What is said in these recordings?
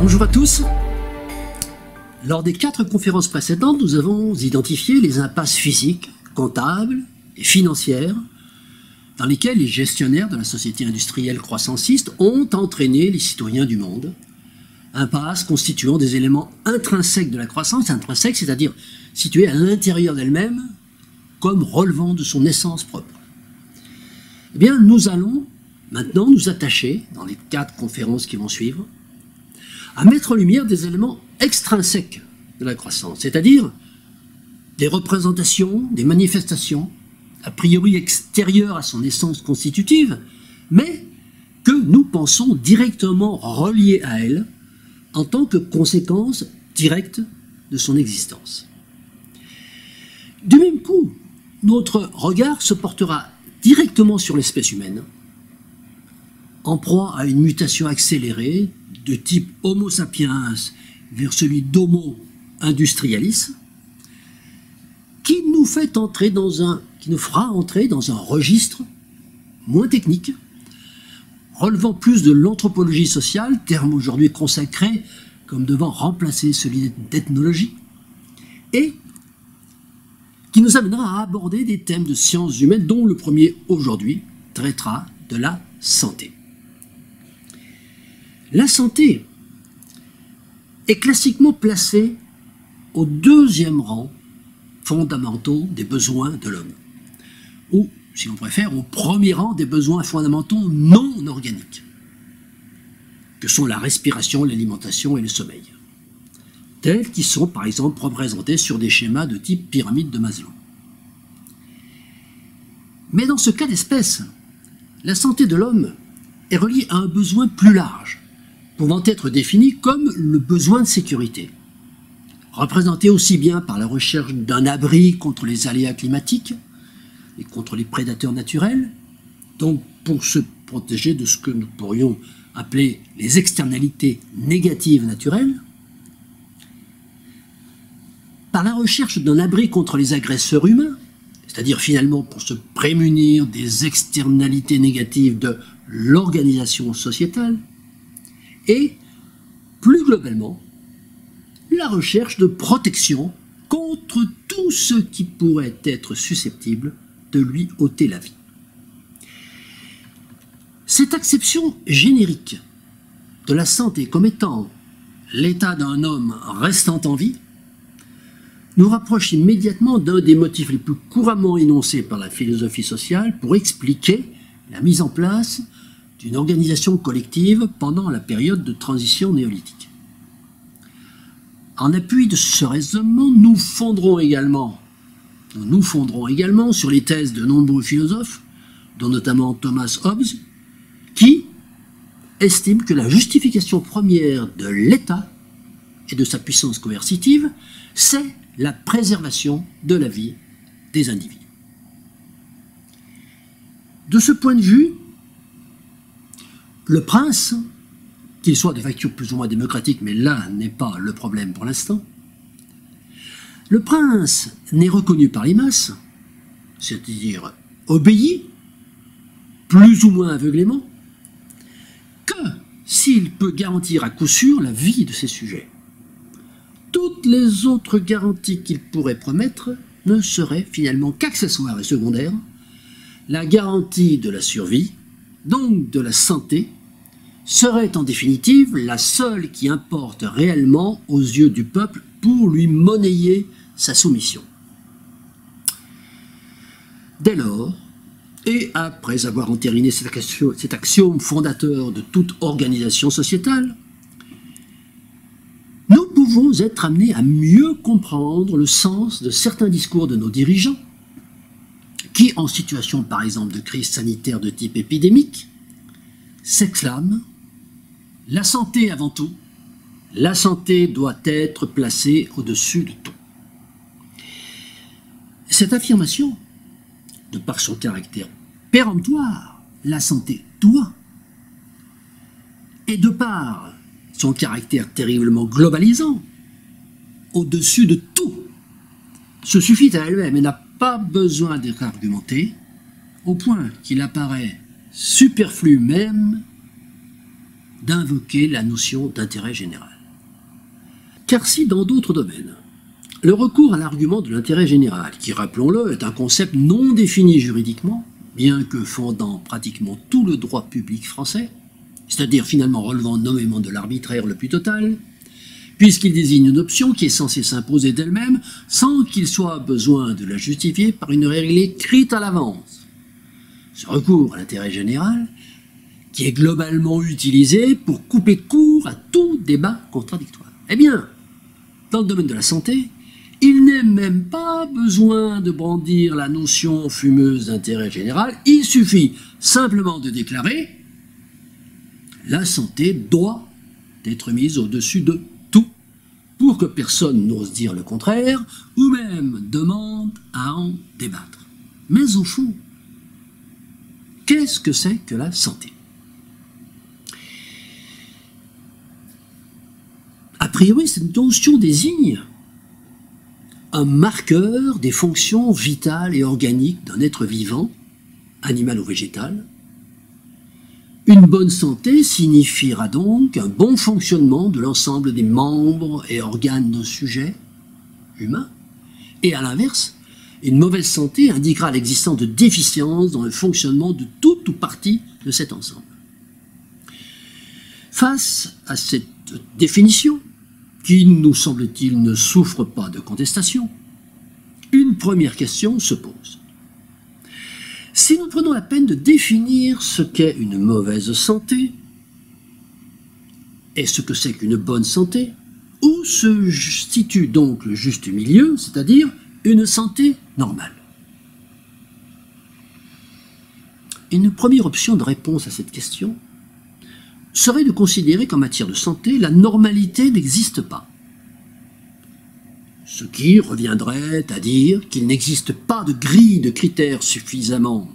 Bonjour à tous. Lors des 4 conférences précédentes, nous avons identifié les impasses physiques, comptables et financières dans lesquelles les gestionnaires de la société industrielle croissanciste ont entraîné les citoyens du monde. Impasses constituant des éléments intrinsèques de la croissance, intrinsèques, c'est-à-dire situés à l'intérieur d'elle-même, comme relevant de son essence propre. Eh bien, nous allons maintenant nous attacher, dans les 4 conférences qui vont suivre, à mettre en lumière des éléments extrinsèques de la croissance, c'est-à-dire des représentations, des manifestations, a priori extérieures à son essence constitutive, mais que nous pensons directement reliées à elle en tant que conséquence directe de son existence. Du même coup, notre regard se portera directement sur l'espèce humaine, en proie à une mutation accélérée de type Homo sapiens vers celui d'Homo industrialis, qui nous fera entrer dans un registre moins technique, relevant plus de l'anthropologie sociale, terme aujourd'hui consacré comme devant remplacer celui d'ethnologie, et qui nous amènera à aborder des thèmes de sciences humaines, dont le premier aujourd'hui traitera de la santé. La santé est classiquement placée au 2e rang fondamentaux des besoins de l'homme, ou, si on préfère, au 1er rang des besoins fondamentaux non organiques, que sont la respiration, l'alimentation et le sommeil, tels qu'ils sont par exemple représentés sur des schémas de type pyramide de Maslow. Mais dans ce cas d'espèce, la santé de l'homme est reliée à un besoin plus large, pouvant être défini comme le besoin de sécurité, représenté aussi bien par la recherche d'un abri contre les aléas climatiques et contre les prédateurs naturels, donc pour se protéger de ce que nous pourrions appeler les externalités négatives naturelles, par la recherche d'un abri contre les agresseurs humains, c'est-à-dire finalement pour se prémunir des externalités négatives de l'organisation sociétale, et, plus globalement, la recherche de protection contre tout ce qui pourrait être susceptible de lui ôter la vie. Cette acception générique de la santé comme étant l'état d'un homme restant en vie nous rapproche immédiatement d'un des motifs les plus couramment énoncés par la philosophie sociale pour expliquer la mise en place d'une organisation collective pendant la période de transition néolithique. En appui de ce raisonnement, nous nous fonderons également sur les thèses de nombreux philosophes, dont notamment Thomas Hobbes, qui estiment que la justification première de l'État et de sa puissance coercitive, c'est la préservation de la vie des individus. De ce point de vue, le prince, qu'il soit de facture plus ou moins démocratique, mais là n'est pas le problème pour l'instant, le prince n'est reconnu par les masses, c'est-à-dire obéi, plus ou moins aveuglément, que s'il peut garantir à coup sûr la vie de ses sujets. Toutes les autres garanties qu'il pourrait promettre ne seraient finalement qu'accessoires et secondaires. La garantie de la survie, donc de la santé, serait en définitive la seule qui importe réellement aux yeux du peuple pour lui monnayer sa soumission. Dès lors, et après avoir entériné cet axiome fondateur de toute organisation sociétale, nous pouvons être amenés à mieux comprendre le sens de certains discours de nos dirigeants, qui, en situation par exemple de crise sanitaire de type épidémique, s'exclament « La santé avant tout, la santé doit être placée au-dessus de tout ». Cette affirmation, de par son caractère péremptoire, la santé doit, et de par son caractère terriblement globalisant, au-dessus de tout, se suffit à elle-même et n'a pas besoin d'être argumentée, au point qu'il apparaît superflu même d'invoquer la notion d'intérêt général. Car si dans d'autres domaines, le recours à l'argument de l'intérêt général, qui, rappelons-le, est un concept non défini juridiquement, bien que fondant pratiquement tout le droit public français, c'est-à-dire finalement relevant nommément de l'arbitraire le plus total, puisqu'il désigne une option qui est censée s'imposer d'elle-même sans qu'il soit besoin de la justifier par une règle écrite à l'avance. Ce recours à l'intérêt général, qui est globalement utilisé pour couper court à tout débat contradictoire. Eh bien, dans le domaine de la santé, il n'est même pas besoin de brandir la notion fumeuse d'intérêt général, il suffit simplement de déclarer « la santé doit être mise au-dessus de tout » pour que personne n'ose dire le contraire ou même demande à en débattre. Mais au fond, qu'est-ce que c'est que la santé? A priori, cette notion désigne un marqueur des fonctions vitales et organiques d'un être vivant, animal ou végétal. Une bonne santé signifiera donc un bon fonctionnement de l'ensemble des membres et organes d'un sujet humain. Et à l'inverse, une mauvaise santé indiquera l'existence de déficiences dans le fonctionnement de toute ou partie de cet ensemble. Face à cette définition, qui, nous semble-t-il, ne souffre pas de contestation, une première question se pose. Si nous prenons la peine de définir ce qu'est une mauvaise santé et ce que c'est qu'une bonne santé, où se situe donc le juste milieu, c'est-à-dire une santé normale? Une première option de réponse à cette question serait de considérer qu'en matière de santé, la normalité n'existe pas. Ce qui reviendrait à dire qu'il n'existe pas de grille de critères suffisamment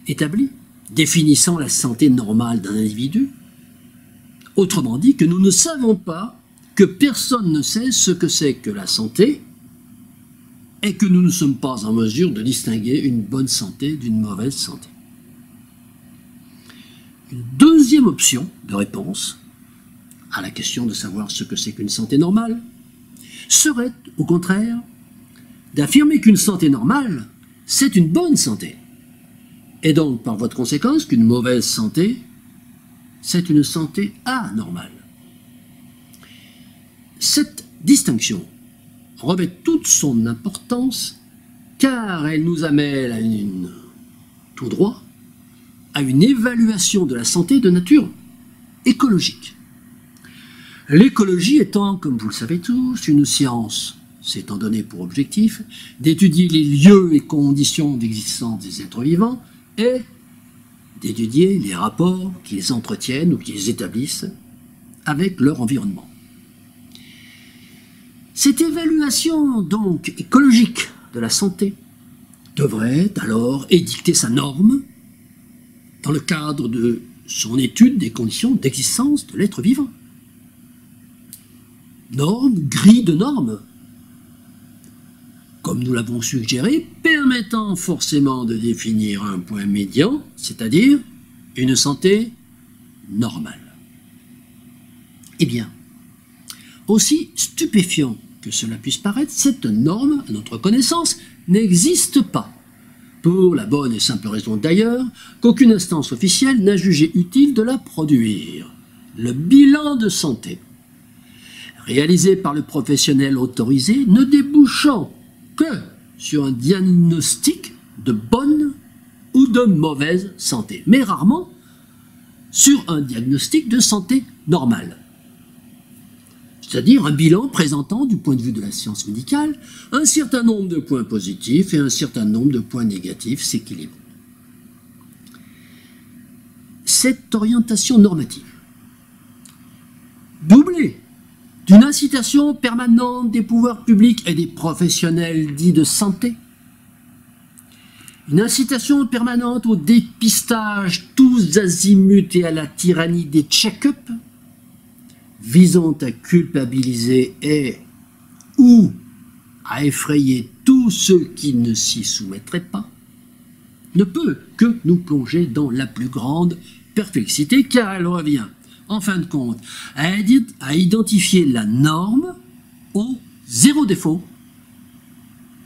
établie, définissant la santé normale d'un individu. Autrement dit, que nous ne savons pas, que personne ne sait ce que c'est que la santé, et que nous ne sommes pas en mesure de distinguer une bonne santé d'une mauvaise santé. Une deuxième option de réponse à la question de savoir ce que c'est qu'une santé normale serait, au contraire, d'affirmer qu'une santé normale, c'est une bonne santé, et donc, par voie de conséquence, qu'une mauvaise santé, c'est une santé anormale. Cette distinction revêt toute son importance, car elle nous amène tout droit à une évaluation de la santé de nature écologique. L'écologie étant, comme vous le savez tous, une science s'étant donné pour objectif d'étudier les lieux et conditions d'existence des êtres vivants et d'étudier les rapports qu'ils entretiennent ou qu'ils établissent avec leur environnement. Cette évaluation donc écologique de la santé devrait alors édicter sa norme dans le cadre de son étude des conditions d'existence de l'être vivant. Norme, grille de normes, comme nous l'avons suggéré, permettant forcément de définir un point médian, c'est-à-dire une santé normale. Eh bien, aussi stupéfiant que cela puisse paraître, cette norme, à notre connaissance, n'existe pas. Pour la bonne et simple raison d'ailleurs qu'aucune instance officielle n'a jugé utile de la produire. Le bilan de santé, réalisé par le professionnel autorisé, ne débouchant que sur un diagnostic de bonne ou de mauvaise santé, mais rarement sur un diagnostic de santé normale. C'est-à-dire un bilan présentant, du point de vue de la science médicale, un certain nombre de points positifs et un certain nombre de points négatifs s'équilibrent. Cette orientation normative, doublée d'une incitation permanente des pouvoirs publics et des professionnels dits de santé, une incitation permanente au dépistage tous azimuts et à la tyrannie des check-up, visant à culpabiliser et ou à effrayer tous ceux qui ne s'y soumettraient pas, ne peut que nous plonger dans la plus grande perplexité car elle revient, en fin de compte, à identifier la norme au zéro défaut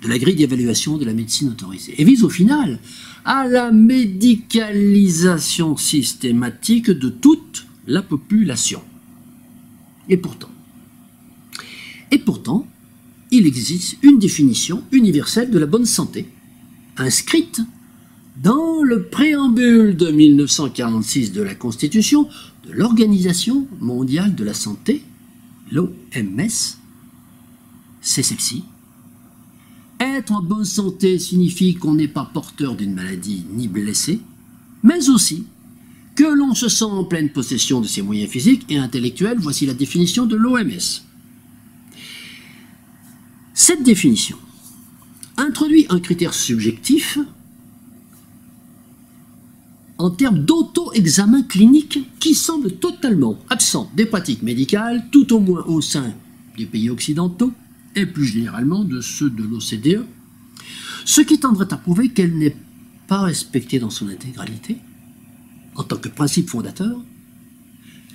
de la grille d'évaluation de la médecine autorisée et vise au final à la médicalisation systématique de toute la population. Et pourtant, il existe une définition universelle de la bonne santé, inscrite dans le préambule de 1946 de la Constitution de l'Organisation mondiale de la santé, l'OMS. C'est celle-ci. Être en bonne santé signifie qu'on n'est pas porteur d'une maladie ni blessé, mais aussi que l'on se sent en pleine possession de ses moyens physiques et intellectuels. Voici la définition de l'OMS. Cette définition introduit un critère subjectif en termes d'auto-examen clinique qui semble totalement absent des pratiques médicales, tout au moins au sein des pays occidentaux et plus généralement de ceux de l'OCDE, ce qui tendrait à prouver qu'elle n'est pas respectée dans son intégralité. En tant que principe fondateur,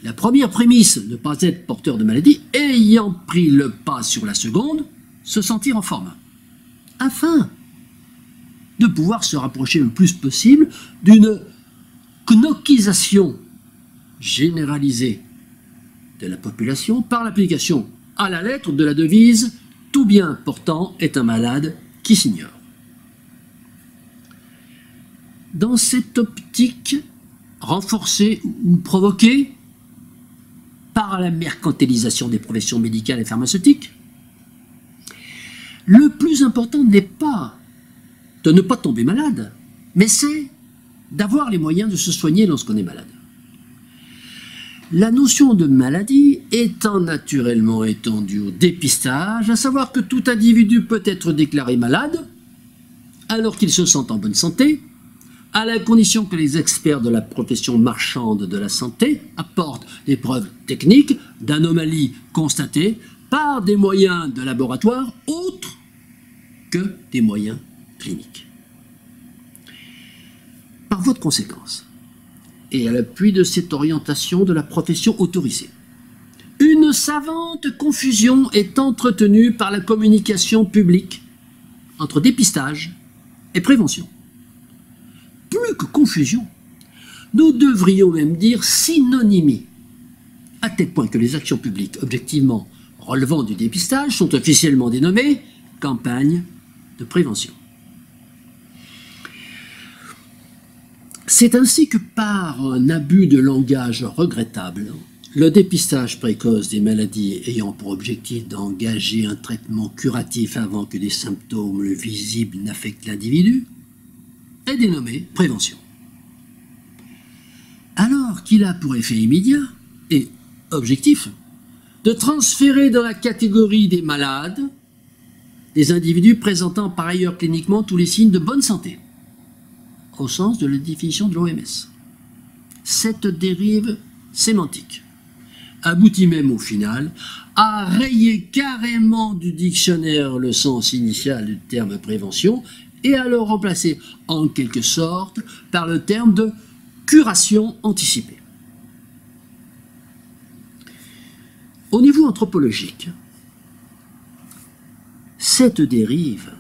la première prémisse, ne pas être porteur de maladie, ayant pris le pas sur la seconde, se sentir en forme, afin de pouvoir se rapprocher le plus possible d'une knockisation généralisée de la population par l'application à la lettre de la devise « Tout bien portant est un malade qui s'ignore ». Dans cette optique, renforcée ou provoquée par la mercantilisation des professions médicales et pharmaceutiques, le plus important n'est pas de ne pas tomber malade, mais c'est d'avoir les moyens de se soigner lorsqu'on est malade. La notion de maladie étant naturellement étendue au dépistage, à savoir que tout individu peut être déclaré malade alors qu'il se sent en bonne santé, à la condition que les experts de la profession marchande de la santé apportent des preuves techniques d'anomalies constatées par des moyens de laboratoire autres que des moyens cliniques. Par voie de conséquence, et à l'appui de cette orientation de la profession autorisée, une savante confusion est entretenue par la communication publique entre dépistage et prévention. Plus que confusion, nous devrions même dire synonymie, à tel point que les actions publiques objectivement relevant du dépistage sont officiellement dénommées campagnes de prévention. C'est ainsi que par un abus de langage regrettable, le dépistage précoce des maladies ayant pour objectif d'engager un traitement curatif avant que des symptômes visibles n'affectent l'individu, est dénommé prévention. Alors qu'il a pour effet immédiat et objectif de transférer dans la catégorie des malades des individus présentant par ailleurs cliniquement tous les signes de bonne santé, au sens de la définition de l'OMS. Cette dérive sémantique aboutit même au final à rayer carrément du dictionnaire le sens initial du terme prévention et à le remplacer en quelque sorte par le terme de curation anticipée. Au niveau anthropologique, cette dérive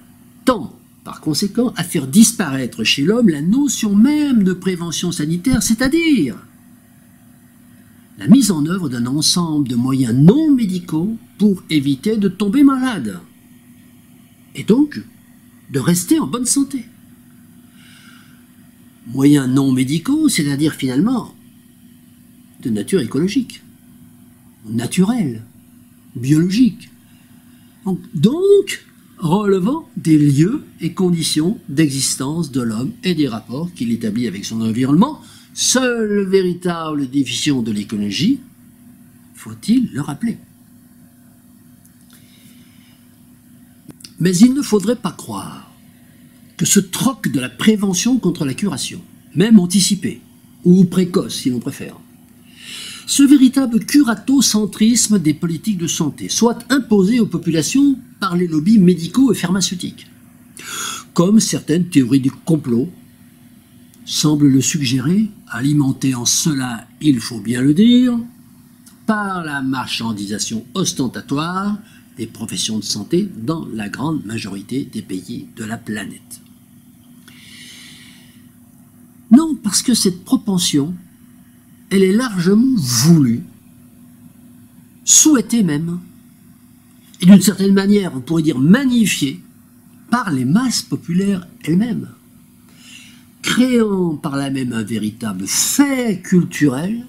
tend par conséquent à faire disparaître chez l'homme la notion même de prévention sanitaire, c'est-à-dire la mise en œuvre d'un ensemble de moyens non médicaux pour éviter de tomber malade et donc de rester en bonne santé. Moyens non médicaux, c'est-à-dire finalement de nature écologique, naturelle, biologique. Donc relevant des lieux et conditions d'existence de l'homme et des rapports qu'il établit avec son environnement, seule véritable définition de l'écologie, faut-il le rappeler. Mais il ne faudrait pas croire que ce troc de la prévention contre la curation, même anticipée, ou précoce si l'on préfère, ce véritable curatocentrisme des politiques de santé soit imposé aux populations par les lobbies médicaux et pharmaceutiques, comme certaines théories du complot semble le suggérer, alimenté en cela, il faut bien le dire, par la marchandisation ostentatoire des professions de santé dans la grande majorité des pays de la planète. Non, parce que cette propension, elle est largement voulue, souhaitée même, et d'une certaine manière, on pourrait dire magnifiée, par les masses populaires elles-mêmes, créant par là même un véritable fait culturel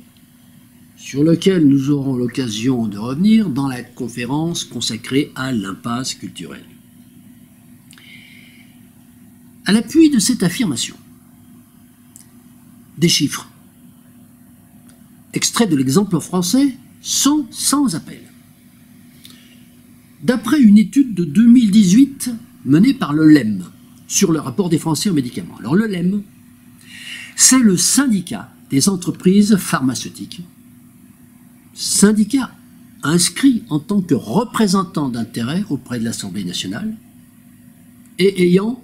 sur lequel nous aurons l'occasion de revenir dans la conférence consacrée à l'impasse culturelle. À l'appui de cette affirmation, des chiffres, extraits de l'exemple français, sont sans appel. D'après une étude de 2018 menée par le LEM sur le rapport des Français aux médicaments. Alors le LEM, c'est le syndicat des entreprises pharmaceutiques, syndicat inscrit en tant que représentant d'intérêt auprès de l'Assemblée nationale et ayant,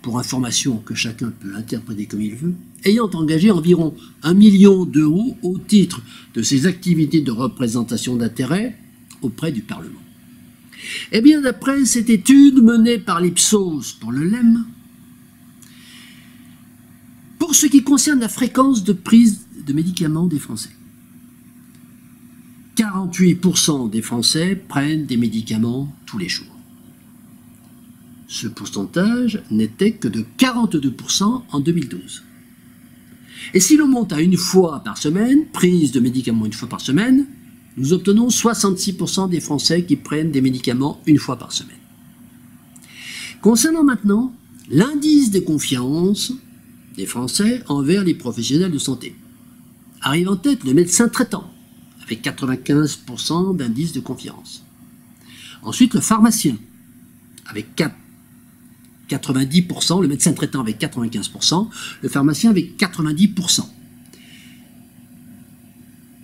pour information que chacun peut interpréter comme il veut, ayant engagé environ 1 million d'euros au titre de ses activités de représentation d'intérêt auprès du Parlement. Eh bien, d'après cette étude menée par l'Ipsos pour le LEM, pour ce qui concerne la fréquence de prise de médicaments des Français, 48% des Français prennent des médicaments tous les jours. Ce pourcentage n'était que de 42% en 2012. Et si l'on monte à une fois par semaine, prise de médicaments une fois par semaine, nous obtenons 66% des Français qui prennent des médicaments une fois par semaine. Concernant maintenant l'indice de confiance des Français envers les professionnels de santé, arrive en tête le médecin traitant, avec 95% d'indice de confiance. Ensuite, le pharmacien, avec 90%, le médecin traitant avec 95%, le pharmacien avec 90%.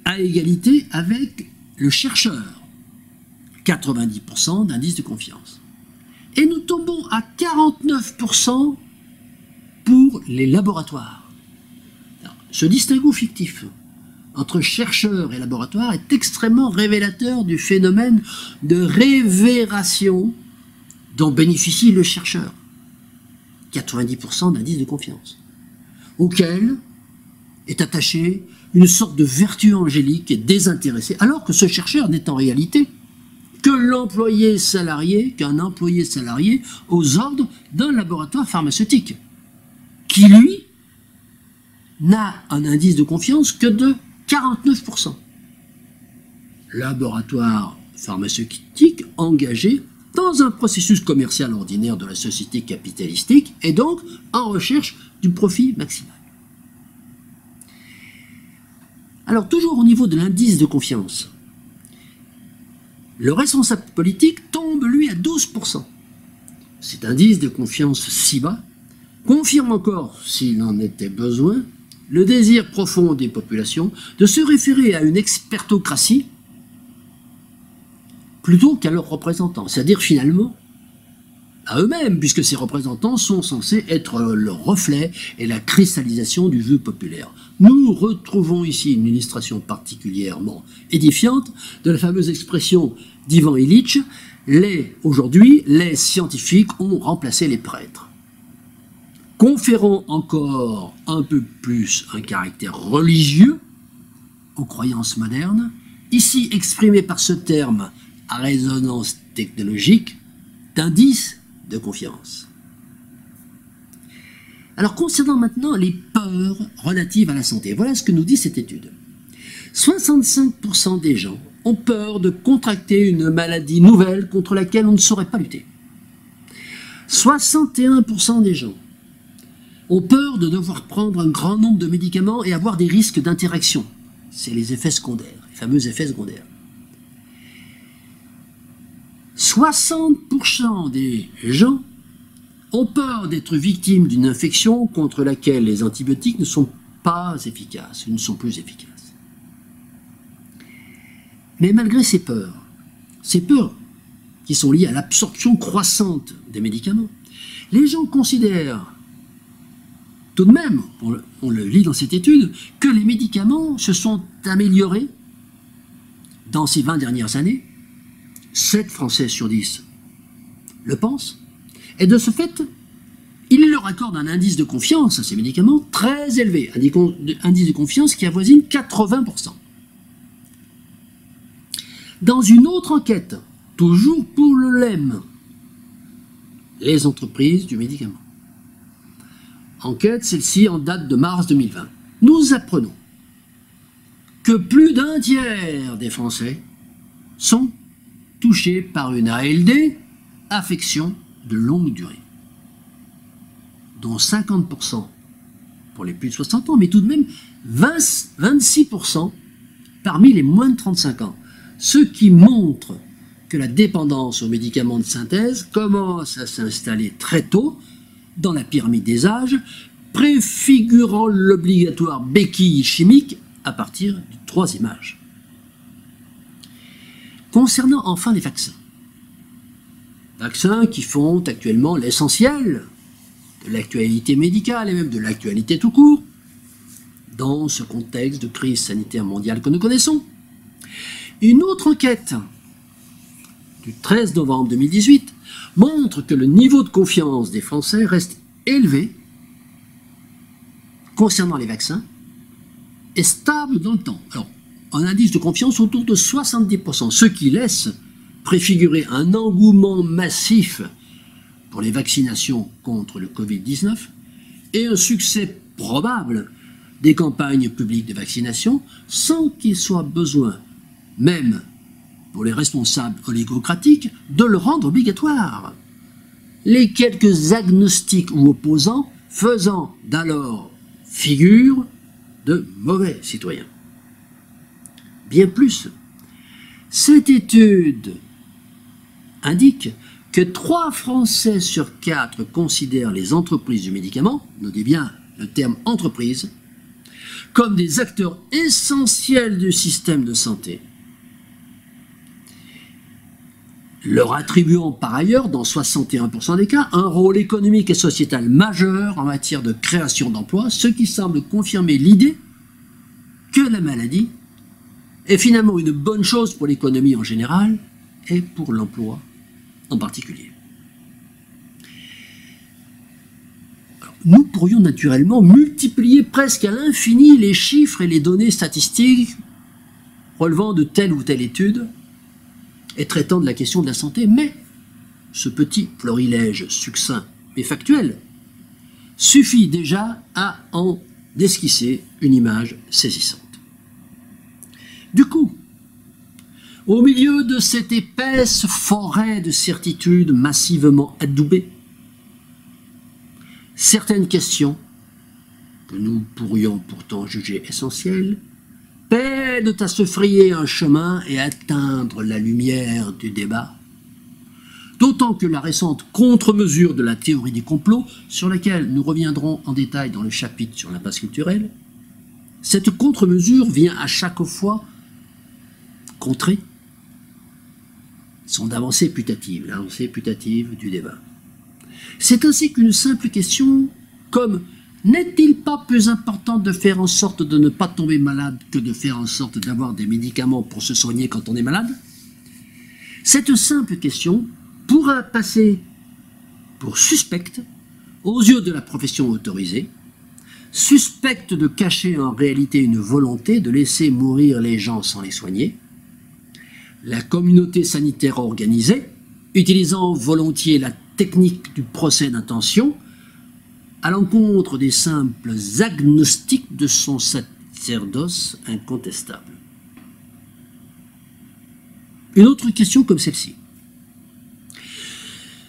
À égalité avec le chercheur, 90% d'indice de confiance. Et nous tombons à 49% pour les laboratoires. Alors, ce distinguo fictif entre chercheurs et laboratoires est extrêmement révélateur du phénomène de révération dont bénéficie le chercheur. 90% d'indice de confiance, auquel est attachée une sorte de vertu angélique et désintéressée, alors que ce chercheur n'est en réalité que l'employé salarié, qu'un employé salarié aux ordres d'un laboratoire pharmaceutique, qui lui n'a un indice de confiance que de 49%. Laboratoire pharmaceutique engagé dans un processus commercial ordinaire de la société capitalistique et donc en recherche du profit maximal. Alors toujours au niveau de l'indice de confiance, le responsable politique tombe lui à 12%. Cet indice de confiance si bas confirme encore, s'il en était besoin, le désir profond des populations de se référer à une expertocratie plutôt qu'à leurs représentants, c'est-à-dire finalement à eux-mêmes, puisque ces représentants sont censés être le reflet et la cristallisation du vœu populaire. Nous retrouvons ici une illustration particulièrement édifiante de la fameuse expression d'Ivan Illich, aujourd'hui, les scientifiques ont remplacé les prêtres. Conférant encore un peu plus un caractère religieux aux croyances modernes, ici exprimé par ce terme à résonance technologique d'indice de confiance. Alors concernant maintenant les peurs relatives à la santé, voilà ce que nous dit cette étude. 65% des gens ont peur de contracter une maladie nouvelle contre laquelle on ne saurait pas lutter. 61% des gens ont peur de devoir prendre un grand nombre de médicaments et avoir des risques d'interaction. C'est les effets secondaires, les fameux effets secondaires. 60% des gens ont peur d'être victimes d'une infection contre laquelle les antibiotiques ne sont pas efficaces, ne sont plus efficaces. Mais malgré ces peurs qui sont liées à l'absorption croissante des médicaments, les gens considèrent tout de même, on le lit dans cette étude, que les médicaments se sont améliorés dans ces 20 dernières années. 7 Français sur 10 le pensent. Et de ce fait, il leur accorde un indice de confiance à ces médicaments très élevé, un indice de confiance qui avoisine 80%. Dans une autre enquête, toujours pour le LEM, les entreprises du médicament, enquête celle-ci en date de mars 2020, nous apprenons que plus d'un tiers des Français sont touchés par une ALD, affection de longue durée, dont 50% pour les plus de 60 ans, mais tout de même 26% parmi les moins de 35 ans, ce qui montre que la dépendance aux médicaments de synthèse commence à s'installer très tôt dans la pyramide des âges, préfigurant l'obligatoire béquille chimique à partir du 3e âge. Concernant enfin les vaccins qui font actuellement l'essentiel de l'actualité médicale et même de l'actualité tout court, dans ce contexte de crise sanitaire mondiale que nous connaissons. Une autre enquête du 13 novembre 2018 montre que le niveau de confiance des Français reste élevé concernant les vaccins et stable dans le temps. Alors, un indice de confiance autour de 70%, ce qui laisse préfigurer un engouement massif pour les vaccinations contre le Covid-19 et un succès probable des campagnes publiques de vaccination sans qu'il soit besoin, même pour les responsables oligocratiques, de le rendre obligatoire. Les quelques agnostiques ou opposants faisant d'alors figure de mauvais citoyens. Bien plus, cette étude indique que 3 Français sur 4 considèrent les entreprises du médicament, notez bien le terme entreprise, comme des acteurs essentiels du système de santé, leur attribuant par ailleurs, dans 61% des cas, un rôle économique et sociétal majeur en matière de création d'emplois, ce qui semble confirmer l'idée que la maladie est finalement une bonne chose pour l'économie en général et pour l'emploi en particulier. Alors, nous pourrions naturellement multiplier presque à l'infini les chiffres et les données statistiques relevant de telle ou telle étude et traitant de la question de la santé, mais ce petit florilège succinct mais factuel suffit déjà à en esquisser une image saisissante. Du coup, au milieu de cette épaisse forêt de certitudes massivement adoubées, certaines questions, que nous pourrions pourtant juger essentielles, peinent à se frayer un chemin et atteindre la lumière du débat, d'autant que la récente contre-mesure de la théorie des complots, sur laquelle nous reviendrons en détail dans le chapitre sur l'impasse culturelle, cette contre-mesure vient à chaque fois contrer son avancée putative, l'avancée putative du débat. C'est ainsi qu'une simple question comme « N'est-il pas plus important de faire en sorte de ne pas tomber malade que de faire en sorte d'avoir des médicaments pour se soigner quand on est malade ?» Cette simple question pourra passer pour suspecte aux yeux de la profession autorisée, suspecte de cacher en réalité une volonté de laisser mourir les gens sans les soigner, la communauté sanitaire organisée, utilisant volontiers la technique du procès d'intention, à l'encontre des simples agnostiques de son sacerdoce incontestable. Une autre question comme celle-ci.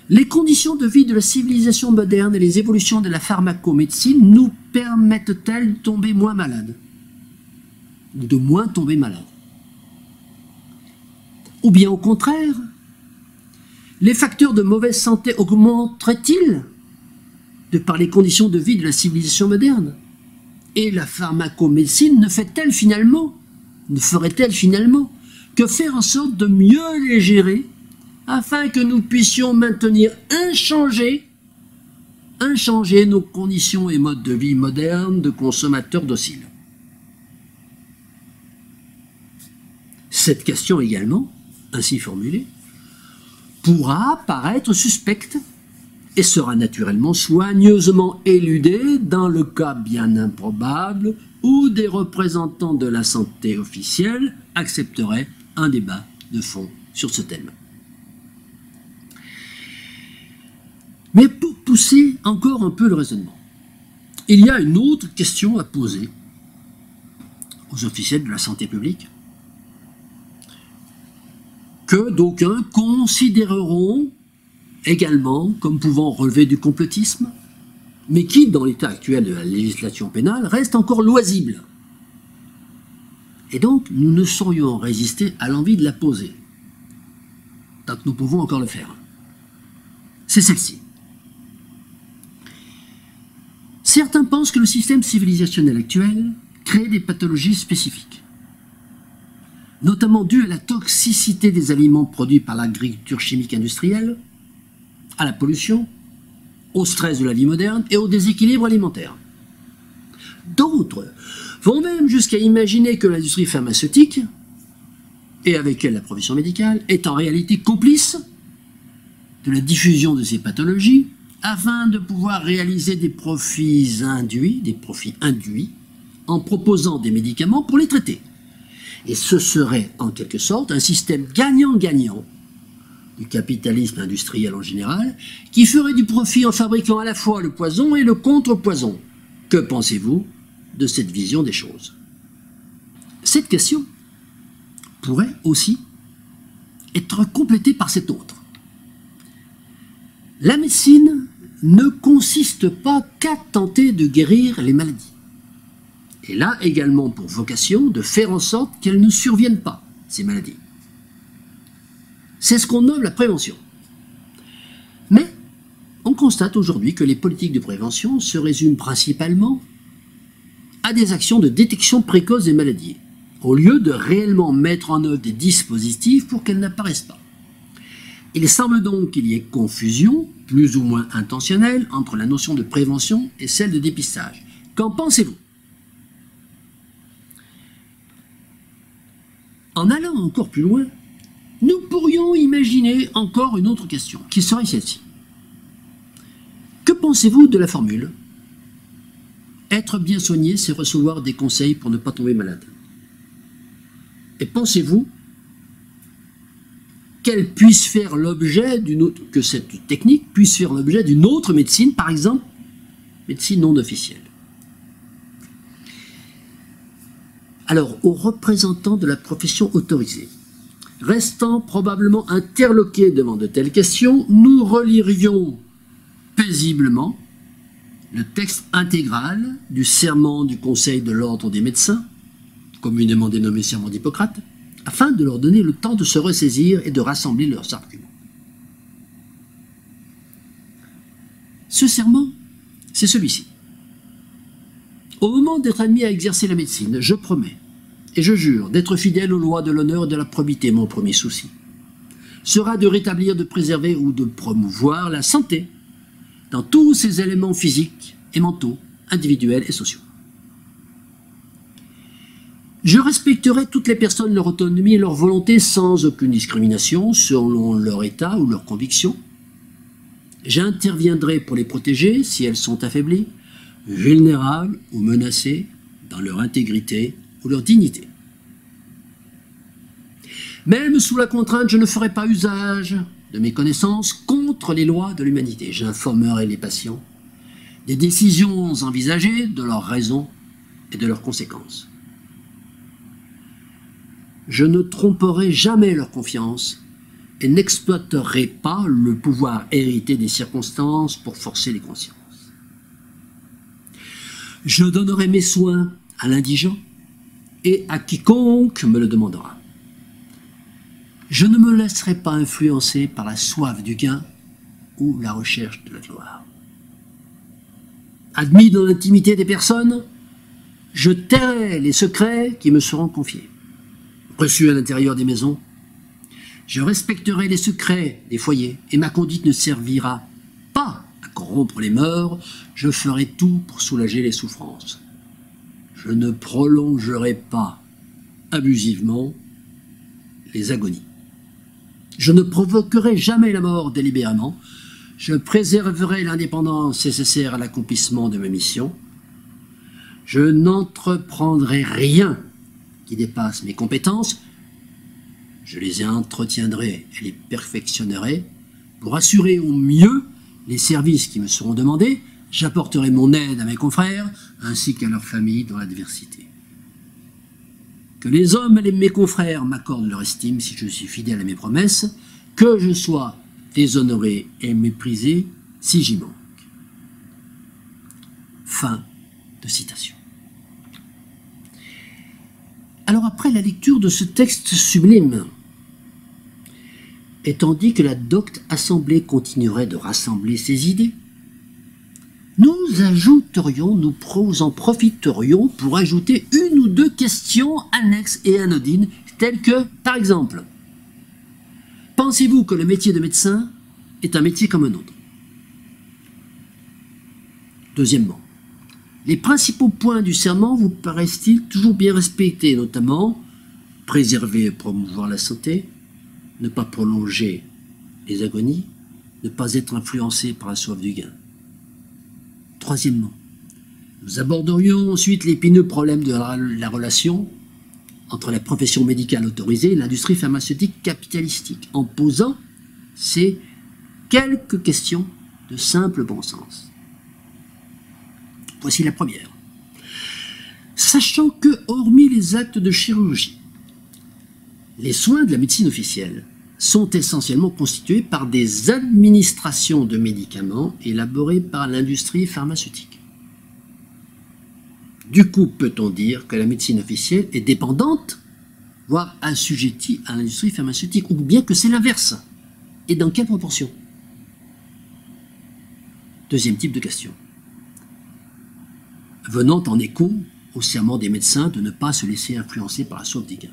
Les conditions de vie de la civilisation moderne et les évolutions de la pharmacomédecine nous permettent-elles de tomber moins malades? De moins tomber malades? Ou bien au contraire, les facteurs de mauvaise santé augmenteraient-ils de par les conditions de vie de la civilisation moderne? Et la pharmacomédecine ne ferait-elle finalement que faire en sorte de mieux les gérer afin que nous puissions maintenir inchangés inchangées nos conditions et modes de vie modernes de consommateurs dociles? Cette question également, ainsi formulée, pourra paraître suspecte et sera naturellement soigneusement éludée dans le cas bien improbable où des représentants de la santé officielle accepteraient un débat de fond sur ce thème. Mais pour pousser encore un peu le raisonnement, il y a une autre question à poser aux officiels de la santé publique que d'aucuns considéreront également comme pouvant relever du complotisme, mais qui, dans l'état actuel de la législation pénale, reste encore loisible. Et donc, nous ne saurions résister à l'envie de la poser, tant que nous pouvons encore le faire. C'est celle-ci. Certains pensent que le système civilisationnel actuel crée des pathologies spécifiques, notamment dues à la toxicité des aliments produits par l'agriculture chimique industrielle, à la pollution, au stress de la vie moderne et au déséquilibre alimentaire. D'autres vont même jusqu'à imaginer que l'industrie pharmaceutique, et avec elle la profession médicale, est en réalité complice de la diffusion de ces pathologies afin de pouvoir réaliser des profits induits en proposant des médicaments pour les traiter. Et ce serait en quelque sorte un système gagnant-gagnant du capitalisme industriel en général, qui ferait du profit en fabriquant à la fois le poison et le contre-poison. Que pensez-vous de cette vision des choses? Cette question pourrait aussi être complétée par cette autre. La médecine ne consiste pas qu'à tenter de guérir les maladies. Elle a également pour vocation de faire en sorte qu'elles ne surviennent pas, ces maladies. C'est ce qu'on nomme la prévention. Mais on constate aujourd'hui que les politiques de prévention se résument principalement à des actions de détection précoce des maladies, au lieu de réellement mettre en œuvre des dispositifs pour qu'elles n'apparaissent pas. Il semble donc qu'il y ait confusion, plus ou moins intentionnelle, entre la notion de prévention et celle de dépistage. Qu'en pensez-vous? En allant encore plus loin, nous pourrions imaginer encore une autre question, qui serait celle-ci. Que pensez-vous de la formule « Être bien soigné, c'est recevoir des conseils pour ne pas tomber malade ». Et pensez-vous qu'elle puisse faire l'objet d'une autre, que cette technique puisse faire l'objet d'une autre médecine, par exemple, médecine non officielle? Alors, aux représentants de la profession autorisée, restant probablement interloqués devant de telles questions, nous relirions paisiblement le texte intégral du serment du Conseil de l'Ordre des médecins, communément dénommé serment d'Hippocrate, afin de leur donner le temps de se ressaisir et de rassembler leurs arguments. Ce serment, c'est celui-ci. Au moment d'être admis à exercer la médecine, je promets et je jure d'être fidèle aux lois de l'honneur et de la probité. Mon premier souci sera de rétablir, de préserver ou de promouvoir la santé dans tous ses éléments physiques et mentaux, individuels et sociaux. Je respecterai toutes les personnes, leur autonomie et leur volonté sans aucune discrimination selon leur état ou leurs convictions. J'interviendrai pour les protéger si elles sont affaiblies, vulnérables ou menacées dans leur intégrité ou leur dignité. Même sous la contrainte, je ne ferai pas usage de mes connaissances contre les lois de l'humanité. J'informerai les patients des décisions envisagées, de leurs raisons et de leurs conséquences. Je ne tromperai jamais leur confiance et n'exploiterai pas le pouvoir hérité des circonstances pour forcer les consciences. Je donnerai mes soins à l'indigent et à quiconque me le demandera. Je ne me laisserai pas influencer par la soif du gain ou la recherche de la gloire. Admis dans l'intimité des personnes, je tairai les secrets qui me seront confiés. Reçu à l'intérieur des maisons, je respecterai les secrets des foyers et ma conduite ne servira pas à corrompre les mœurs, je ferai tout pour soulager les souffrances. Je ne prolongerai pas abusivement les agonies. Je ne provoquerai jamais la mort délibérément. Je préserverai l'indépendance nécessaire à l'accomplissement de mes missions. Je n'entreprendrai rien qui dépasse mes compétences. Je les entretiendrai et les perfectionnerai pour assurer au mieux les services qui me seront demandés. J'apporterai mon aide à mes confrères ainsi qu'à leurs familles dans l'adversité. Que les hommes et mes confrères m'accordent leur estime si je suis fidèle à mes promesses, que je sois déshonoré et méprisé si j'y manque. Fin de citation. Alors après la lecture de ce texte sublime, étant dit que la docte assemblée continuerait de rassembler ses idées, nous en profiterions pour ajouter une ou deux questions annexes et anodines, telles que, par exemple, pensez-vous que le métier de médecin est un métier comme un autre? Deuxièmement, les principaux points du serment vous paraissent-ils toujours bien respectés, notamment préserver et promouvoir la santé, ne pas prolonger les agonies, ne pas être influencé par la soif du gain? Troisièmement, nous aborderions ensuite l'épineux problème de la relation entre la profession médicale autorisée et l'industrie pharmaceutique capitalistique, en posant ces quelques questions de simple bon sens. Voici la première. Sachant que, hormis les actes de chirurgie, les soins de la médecine officielle sont essentiellement constitués par des administrations de médicaments élaborés par l'industrie pharmaceutique. Du coup, peut-on dire que la médecine officielle est dépendante, voire assujettie à l'industrie pharmaceutique, ou bien que c'est l'inverse? Et dans quelle proportion? Deuxième type de question. Venant en écho au serment des médecins de ne pas se laisser influencer par la soif des gains.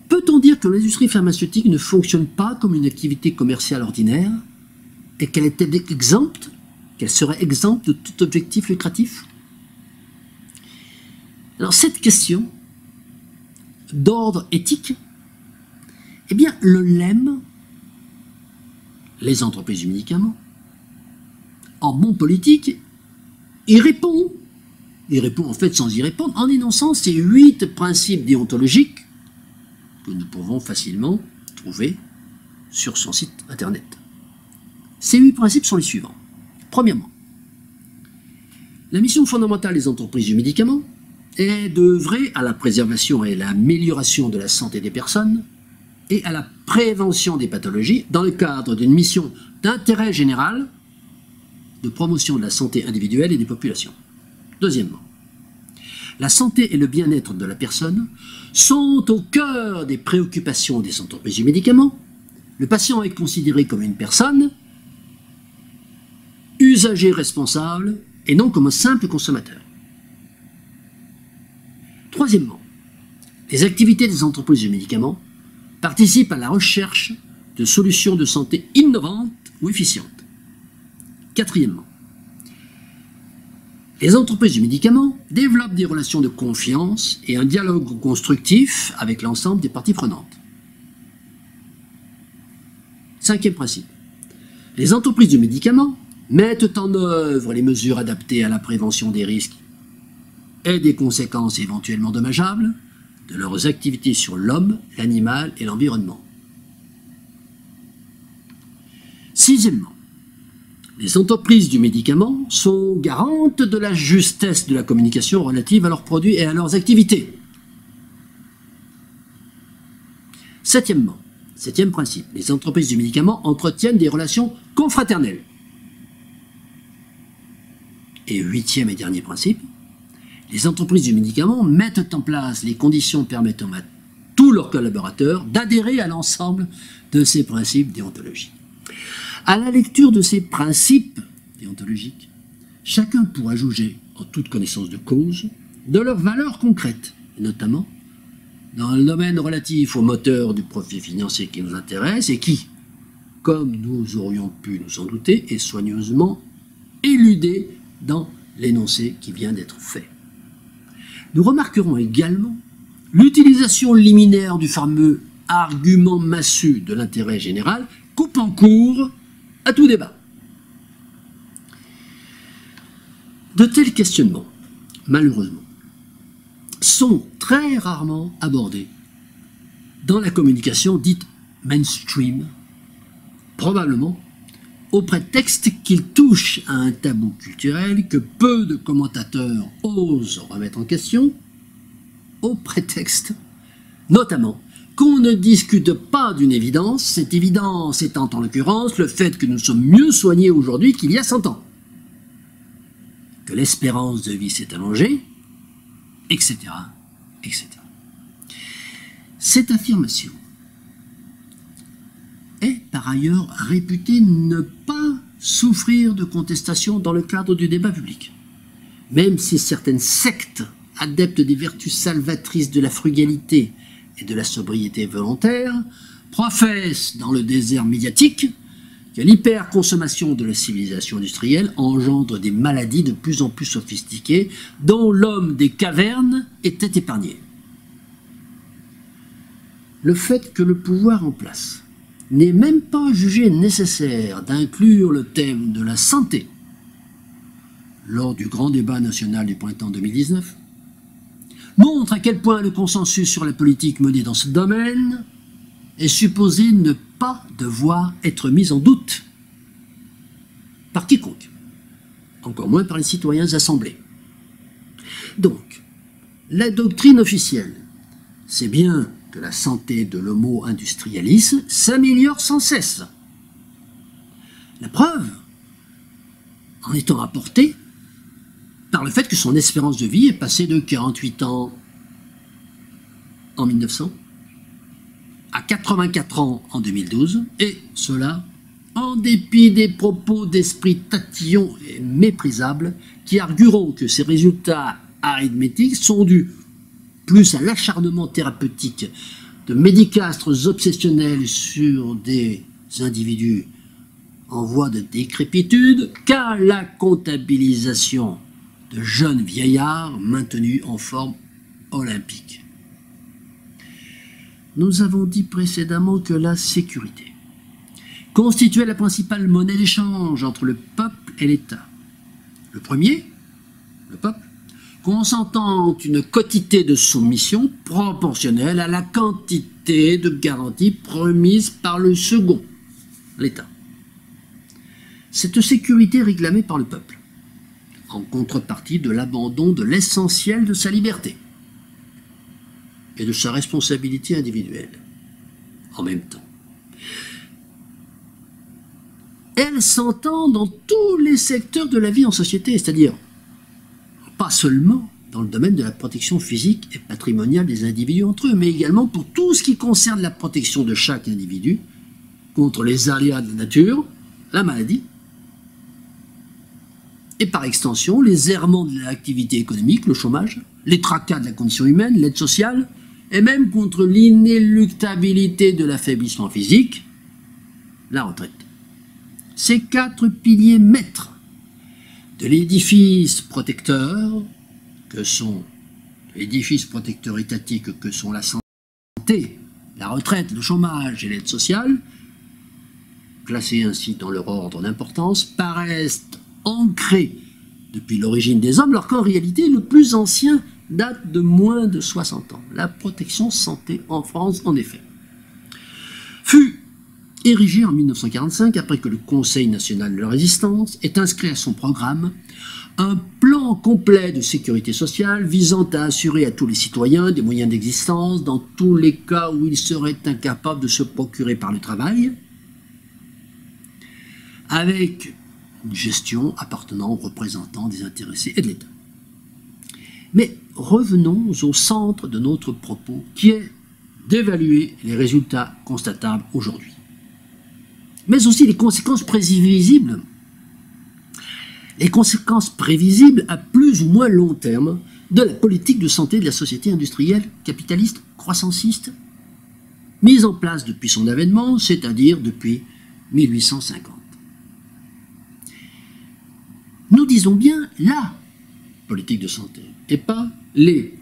Peut-on dire que l'industrie pharmaceutique ne fonctionne pas comme une activité commerciale ordinaire et qu'elle était exempte, qu'elle serait exempte de tout objectif lucratif? Alors cette question d'ordre éthique, eh bien le LEM, les entreprises du médicament, en bon politique, y répond. Il répond en fait sans y répondre en énonçant ces 8 principes déontologiques que nous pouvons facilement trouver sur son site internet. Ces 8 principes sont les suivants. Premièrement, la mission fondamentale des entreprises du médicament est d'œuvrer à la préservation et à l'amélioration de la santé des personnes et à la prévention des pathologies dans le cadre d'une mission d'intérêt général de promotion de la santé individuelle et des populations. Deuxièmement, la santé et le bien-être de la personne sont au cœur des préoccupations des entreprises du médicament. Le patient est considéré comme une personne, usager responsable, et non comme un simple consommateur. Troisièmement, les activités des entreprises du médicament participent à la recherche de solutions de santé innovantes ou efficientes. Quatrièmement, les entreprises du médicament développent des relations de confiance et un dialogue constructif avec l'ensemble des parties prenantes. Cinquième principe, les entreprises du médicament mettent en œuvre les mesures adaptées à la prévention des risques et des conséquences éventuellement dommageables de leurs activités sur l'homme, l'animal et l'environnement. Sixièmement, les entreprises du médicament sont garantes de la justesse de la communication relative à leurs produits et à leurs activités. Septième principe, les entreprises du médicament entretiennent des relations confraternelles. Et huitième et dernier principe, les entreprises du médicament mettent en place les conditions permettant à tous leurs collaborateurs d'adhérer à l'ensemble de ces principes déontologiques. À la lecture de ces principes déontologiques, chacun pourra juger, en toute connaissance de cause, de leurs valeurs concrètes, et notamment dans le domaine relatif au moteur du profit financier qui nous intéresse et qui, comme nous aurions pu nous en douter, est soigneusement éludé dans l'énoncé qui vient d'être fait. Nous remarquerons également l'utilisation liminaire du fameux argument massu de l'intérêt général coupant court à tout débat. De tels questionnements, malheureusement, sont très rarement abordés dans la communication dite mainstream, probablement au prétexte qu'ils touchent à un tabou culturel que peu de commentateurs osent remettre en question, au prétexte, notamment, qu'on ne discute pas d'une évidence, cette évidence étant en l'occurrence le fait que nous sommes mieux soignés aujourd'hui qu'il y a 100 ans, que l'espérance de vie s'est allongée, etc., etc. Cette affirmation est par ailleurs réputée ne pas souffrir de contestation dans le cadre du débat public, même si certaines sectes adeptes des vertus salvatrices de la frugalité et de la sobriété volontaire professent dans le désert médiatique que l'hyperconsommation de la civilisation industrielle engendre des maladies de plus en plus sophistiquées dont l'homme des cavernes était épargné. Le fait que le pouvoir en place n'est même pas jugé nécessaire d'inclure le thème de la santé lors du grand débat national du printemps 2019 montre à quel point le consensus sur la politique menée dans ce domaine est supposé ne pas devoir être mis en doute par quiconque, encore moins par les citoyens assemblés. Donc, la doctrine officielle, c'est bien que la santé de l'homo industrialis s'améliore sans cesse. La preuve en étant apportée par le fait que son espérance de vie est passée de 48 ans en 1900 à 84 ans en 2012, et cela en dépit des propos d'esprit tatillon et méprisables qui argueront que ces résultats arithmétiques sont dus plus à l'acharnement thérapeutique de médicastres obsessionnels sur des individus en voie de décrépitude qu'à la comptabilisation de jeunes vieillards maintenus en forme olympique. Nous avons dit précédemment que la sécurité constituait la principale monnaie d'échange entre le peuple et l'État. Le premier, le peuple, consentant une quotité de soumission proportionnelle à la quantité de garanties promises par le second, l'État. Cette sécurité réclamée par le peuple, en contrepartie de l'abandon de l'essentiel de sa liberté et de sa responsabilité individuelle, en même temps. Elle s'entend dans tous les secteurs de la vie en société, c'est-à-dire pas seulement dans le domaine de la protection physique et patrimoniale des individus entre eux, mais également pour tout ce qui concerne la protection de chaque individu contre les aléas de la nature, la maladie, et par extension les errements de l'activité économique, le chômage, les tracas de la condition humaine, l'aide sociale, et même contre l'inéluctabilité de l'affaiblissement physique, la retraite. Ces quatre piliers maîtres de l'édifice protecteur, que sont l'édifice protecteur étatique, que sont la santé, la retraite, le chômage et l'aide sociale, classés ainsi dans leur ordre d'importance, paraissent ancrés depuis l'origine des hommes, alors qu'en réalité, le plus ancien date de moins de 60 ans. La protection santé en France, en effet, fut érigée en 1945 après que le Conseil national de la résistance ait inscrit à son programme un plan complet de sécurité sociale visant à assurer à tous les citoyens des moyens d'existence dans tous les cas où ils seraient incapables de se procurer par le travail, avec une gestion appartenant aux représentants des intéressés et de l'État. Mais revenons au centre de notre propos, qui est d'évaluer les résultats constatables aujourd'hui, mais aussi les conséquences prévisibles à plus ou moins long terme de la politique de santé de la société industrielle capitaliste croissanciste mise en place depuis son avènement, c'est-à-dire depuis 1850. Nous disons bien la politique de santé et pas les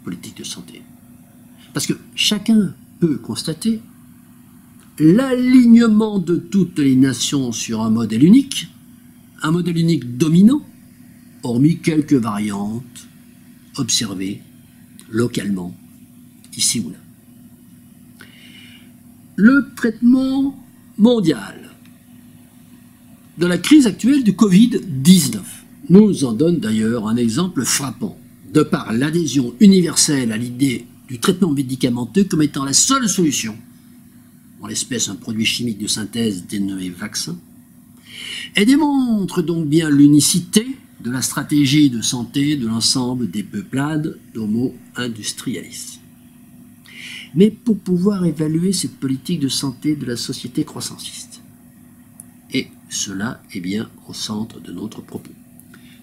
politiques de santé. Parce que chacun peut constater l'alignement de toutes les nations sur un modèle unique dominant, hormis quelques variantes observées localement, ici ou là. Le traitement mondial de la crise actuelle du Covid-19 nous en donne d'ailleurs un exemple frappant, de par l'adhésion universelle à l'idée du traitement médicamenteux comme étant la seule solution, en l'espèce un produit chimique de synthèse dénommé vaccin, et démontre donc bien l'unicité de la stratégie de santé de l'ensemble des peuplades d'Homo industrialis. Mais pour pouvoir évaluer cette politique de santé de la société croissanciste, et cela est bien au centre de notre propos,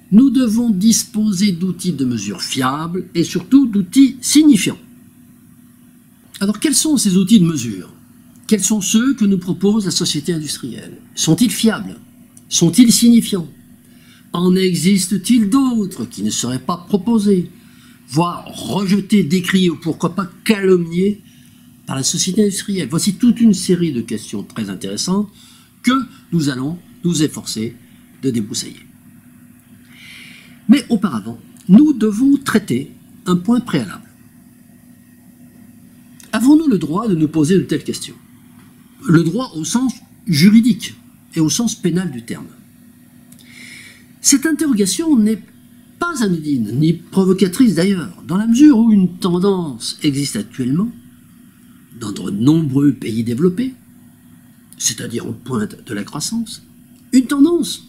nous devons disposer d'outils de mesure fiables et surtout d'outils signifiants. Alors quels sont ces outils de mesure? Quels sont ceux que nous propose la société industrielle? Sont-ils fiables? Sont-ils signifiants? En existe-t-il d'autres qui ne seraient pas proposés, voire rejetés, décriés ou pourquoi pas calomniés par la société industrielle? Voici toute une série de questions très intéressantes que nous allons nous efforcer de débroussailler. Mais auparavant, nous devons traiter un point préalable. Avons-nous le droit de nous poser de telles questions? Le droit au sens juridique et au sens pénal du terme. Cette interrogation n'est pas anodine, ni provocatrice d'ailleurs, dans la mesure où une tendance existe actuellement dans de nombreux pays développés, c'est-à-dire aux pointes de la croissance, une tendance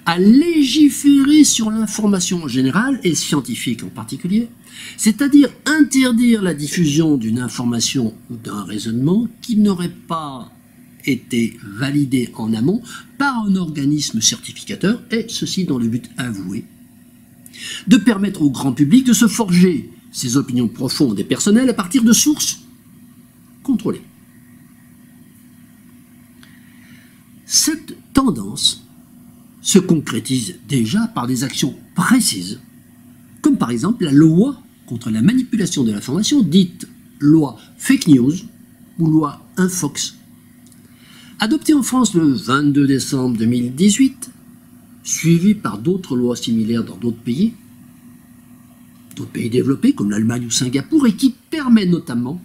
à légiférer sur l'information générale et scientifique en particulier, c'est-à-dire interdire la diffusion d'une information ou d'un raisonnement qui n'aurait pas été validé en amont par un organisme certificateur, et ceci dans le but avoué de permettre au grand public de se forger ses opinions profondes et personnelles à partir de sources contrôlées. Cette tendance se concrétise déjà par des actions précises, comme par exemple la loi contre la manipulation de l'information, dite loi fake news ou loi Infox, adoptée en France le 22 décembre 2018, suivie par d'autres lois similaires dans d'autres pays développés comme l'Allemagne ou Singapour, et qui permet notamment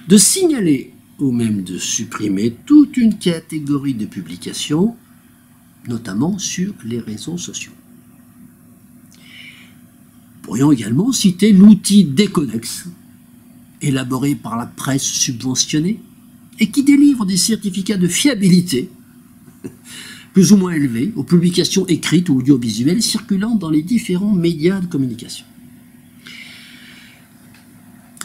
de signaler ou même de supprimer toute une catégorie de publications, notamment sur les réseaux sociaux. Nous pourrions également citer l'outil Deconex, élaboré par la presse subventionnée, et qui délivre des certificats de fiabilité plus ou moins élevés aux publications écrites ou audiovisuelles circulant dans les différents médias de communication.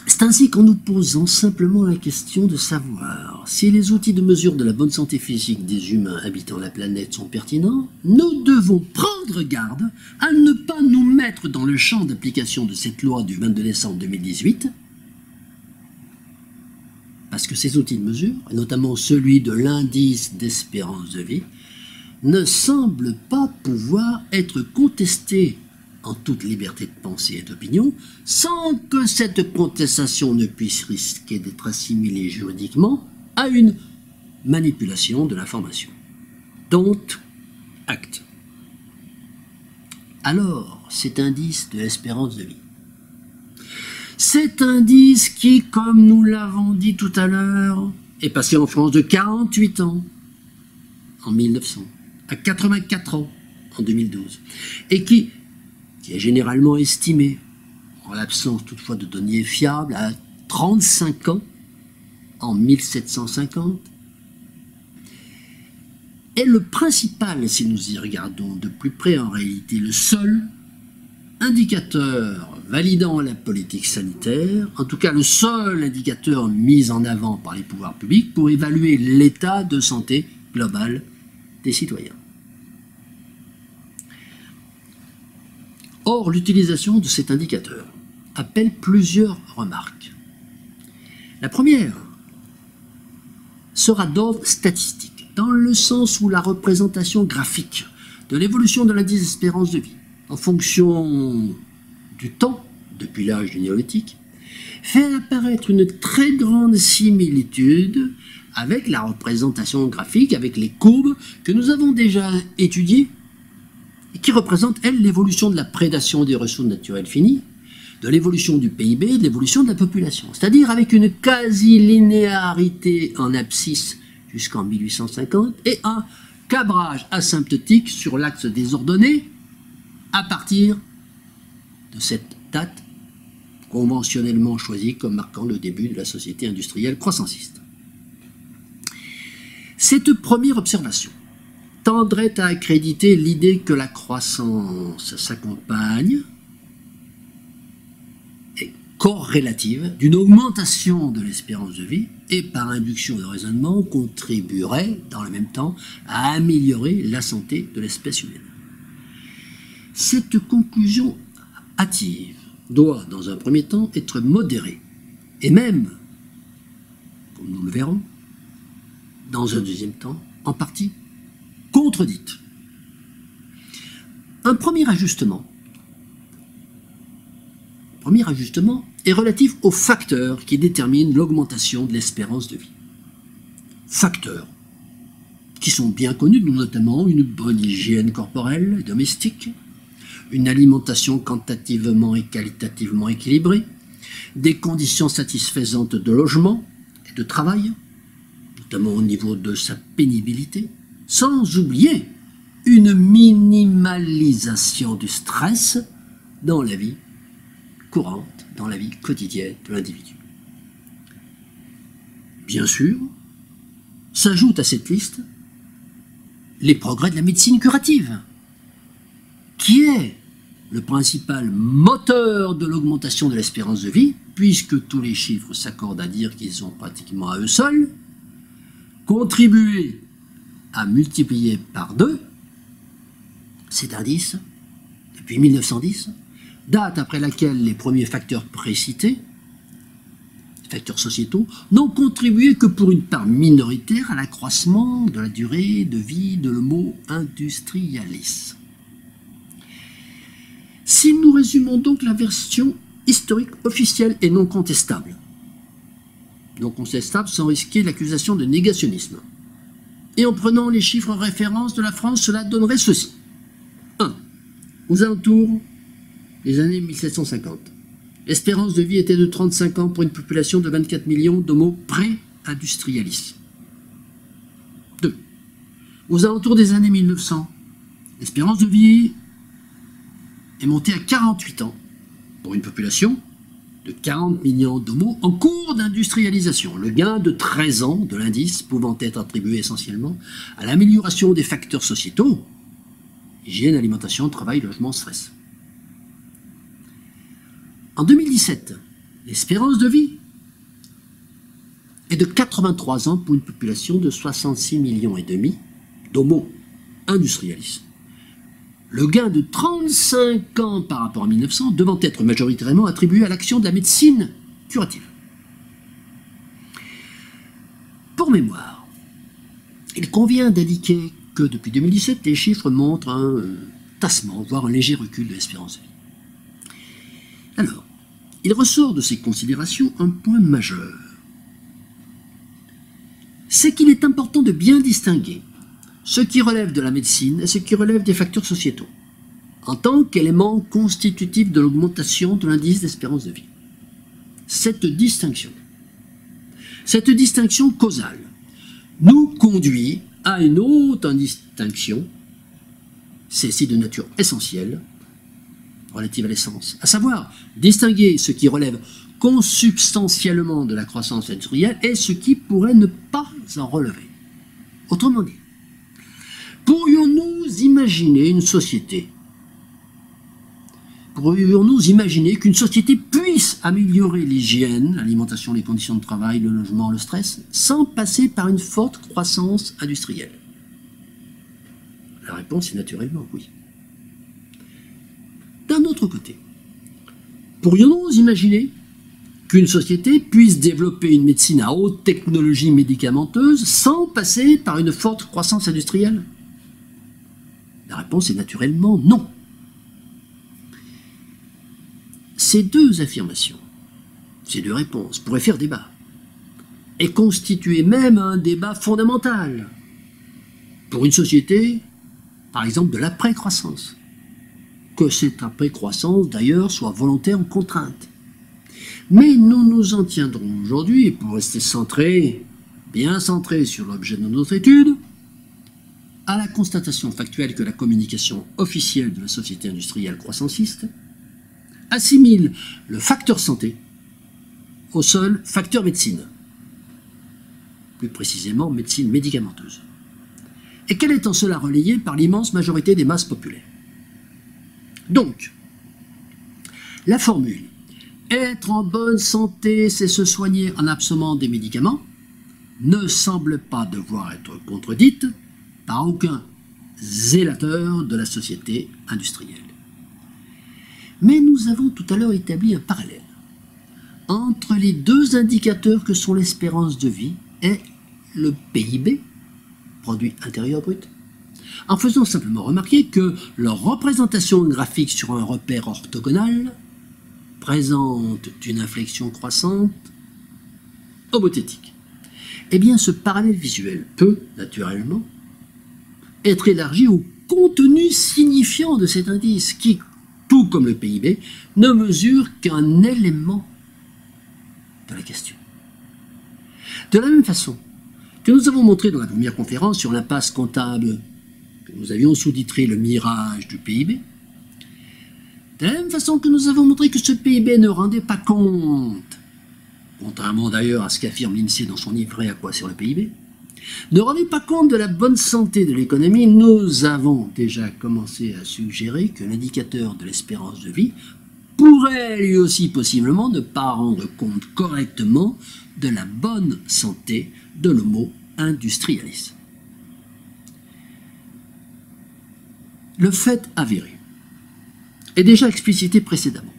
C'est ainsi qu'en nous posant simplement la question de savoir si les outils de mesure de la bonne santé physique des humains habitant la planète sont pertinents, nous devons prendre garde à ne pas nous mettre dans le champ d'application de cette loi du 22 décembre 2018, parce que ces outils de mesure, et notamment celui de l'indice d'espérance de vie, ne semblent pas pouvoir être contestés en toute liberté de pensée et d'opinion, sans que cette contestation ne puisse risquer d'être assimilée juridiquement à une manipulation de l'information. Don't act. Alors, cet indice de l'espérance de vie, cet indice qui, comme nous l'avons dit tout à l'heure, est passé en France de 48 ans en 1900 à 84 ans en 2012, et qui est généralement estimé, en l'absence toutefois de données fiables, à 35 ans en 1750, est le principal, si nous y regardons de plus près en réalité, le seul indicateur validant la politique sanitaire, en tout cas le seul indicateur mis en avant par les pouvoirs publics pour évaluer l'état de santé global des citoyens. Or, l'utilisation de cet indicateur appelle plusieurs remarques. La première sera d'ordre statistique. dans le sens où la représentation graphique de l'évolution de l'indice d'espérance de vie en fonction du temps, depuis l'âge du néolithique, fait apparaître une très grande similitude avec la représentation graphique, avec les courbes que nous avons déjà étudiées et qui représentent, elles, l'évolution de la prédation des ressources naturelles finies, de l'évolution du PIB, de l'évolution de la population. C'est-à-dire avec une quasi-linéarité en abscisse jusqu'en 1850 et un cabrage asymptotique sur l'axe des ordonnées à partir de cette date conventionnellement choisie comme marquant le début de la société industrielle croissanciste. Cette première observation tendrait à accréditer l'idée que la croissance s'accompagne et corrélative d'une augmentation de l'espérance de vie et par induction de raisonnement contribuerait dans le même temps à améliorer la santé de l'espèce humaine. Cette conclusion hâtive doit, dans un premier temps, être modérée, et même, comme nous le verrons, dans un deuxième temps, en partie contredite. Un premier ajustement est relatif aux facteurs qui déterminent l'augmentation de l'espérance de vie. Facteurs qui sont bien connus, notamment une bonne hygiène corporelle et domestique, une alimentation quantitativement et qualitativement équilibrée, des conditions satisfaisantes de logement et de travail, notamment au niveau de sa pénibilité, sans oublier une minimalisation du stress dans la vie courante, dans la vie quotidienne de l'individu. Bien sûr, s'ajoutent à cette liste les progrès de la médecine curative, qui est le principal moteur de l'augmentation de l'espérance de vie, puisque tous les chiffres s'accordent à dire qu'ils ont pratiquement à eux seuls contribué à multiplier par 2 cet indice depuis 1910, date après laquelle les premiers facteurs précités, facteurs sociétaux, n'ont contribué que pour une part minoritaire à l'accroissement de la durée de vie de l'homo industrialis. Si nous résumons donc la version historique officielle et non contestable sans risquer l'accusation de négationnisme, et en prenant les chiffres en référence de la France, cela donnerait ceci. 1. Aux alentours des années 1750, l'espérance de vie était de 35 ans pour une population de 24 millions d'homo pré-industrialis. 2. Aux alentours des années 1900, l'espérance de vie est montée à 48 ans pour une population de 40 millions d'homos en cours d'industrialisation. Le gain de 13 ans de l'indice pouvant être attribué essentiellement à l'amélioration des facteurs sociétaux, hygiène, alimentation, travail, logement, stress. En 2017, l'espérance de vie est de 83 ans pour une population de 66 millions et demi d'homo industrialis. Le gain de 35 ans par rapport à 1900 devant être majoritairement attribué à l'action de la médecine curative. Pour mémoire, il convient d'indiquer que depuis 2017, les chiffres montrent un tassement, voire un léger recul de l'espérance de vie. Alors, il ressort de ces considérations un point majeur. C'est qu'il est important de bien distinguer ce qui relève de la médecine et ce qui relève des facteurs sociétaux, en tant qu'élément constitutif de l'augmentation de l'indice d'espérance de vie. Cette distinction causale, nous conduit à une autre distinction, celle-ci de nature essentielle, relative à l'essence, à savoir distinguer ce qui relève consubstantiellement de la croissance industrielle et ce qui pourrait ne pas en relever. Autrement dit, pourrions-nous imaginer qu'une société puisse améliorer l'hygiène, l'alimentation, les conditions de travail, le logement, le stress, sans passer par une forte croissance industrielle? La réponse est naturellement oui. D'un autre côté, pourrions-nous imaginer qu'une société puisse développer une médecine à haute technologie médicamenteuse sans passer par une forte croissance industrielle? La réponse est naturellement non. Ces deux affirmations, ces deux réponses pourraient faire débat et constituer même un débat fondamental pour une société, par exemple, de l'après-croissance. Que cette après-croissance, d'ailleurs, soit volontaire ou contrainte. Mais nous nous en tiendrons aujourd'hui, pour rester centrés, bien centrés sur l'objet de notre étude, à la constatation factuelle que la communication officielle de la société industrielle croissanciste assimile le facteur santé au seul facteur médecine, plus précisément médecine médicamenteuse, et qu'elle est en cela relayée par l'immense majorité des masses populaires. Donc, la formule « être en bonne santé, c'est se soigner en absorbant des médicaments » ne semble pas devoir être contredite par aucun zélateur de la société industrielle. Mais nous avons tout à l'heure établi un parallèle entre les deux indicateurs que sont l'espérance de vie et le PIB, produit intérieur brut, en faisant simplement remarquer que leur représentation graphique sur un repère orthogonal présente une inflexion croissante homothétique. Eh bien, ce parallèle visuel peut, naturellement, être élargi au contenu signifiant de cet indice qui, tout comme le PIB, ne mesure qu'un élément de la question. De la même façon que nous avons montré dans la première conférence sur l'impasse comptable, que nous avions sous-titré le mirage du PIB, de la même façon que nous avons montré que ce PIB ne rendait pas compte, contrairement d'ailleurs à ce qu'affirme l'INSEE dans son livret à quoi sur le PIB, ne rendait pas compte de la bonne santé de l'économie, nous avons déjà commencé à suggérer que l'indicateur de l'espérance de vie pourrait lui aussi possiblement ne pas rendre compte correctement de la bonne santé de l'homo industrialis. Le fait avéré est déjà explicité précédemment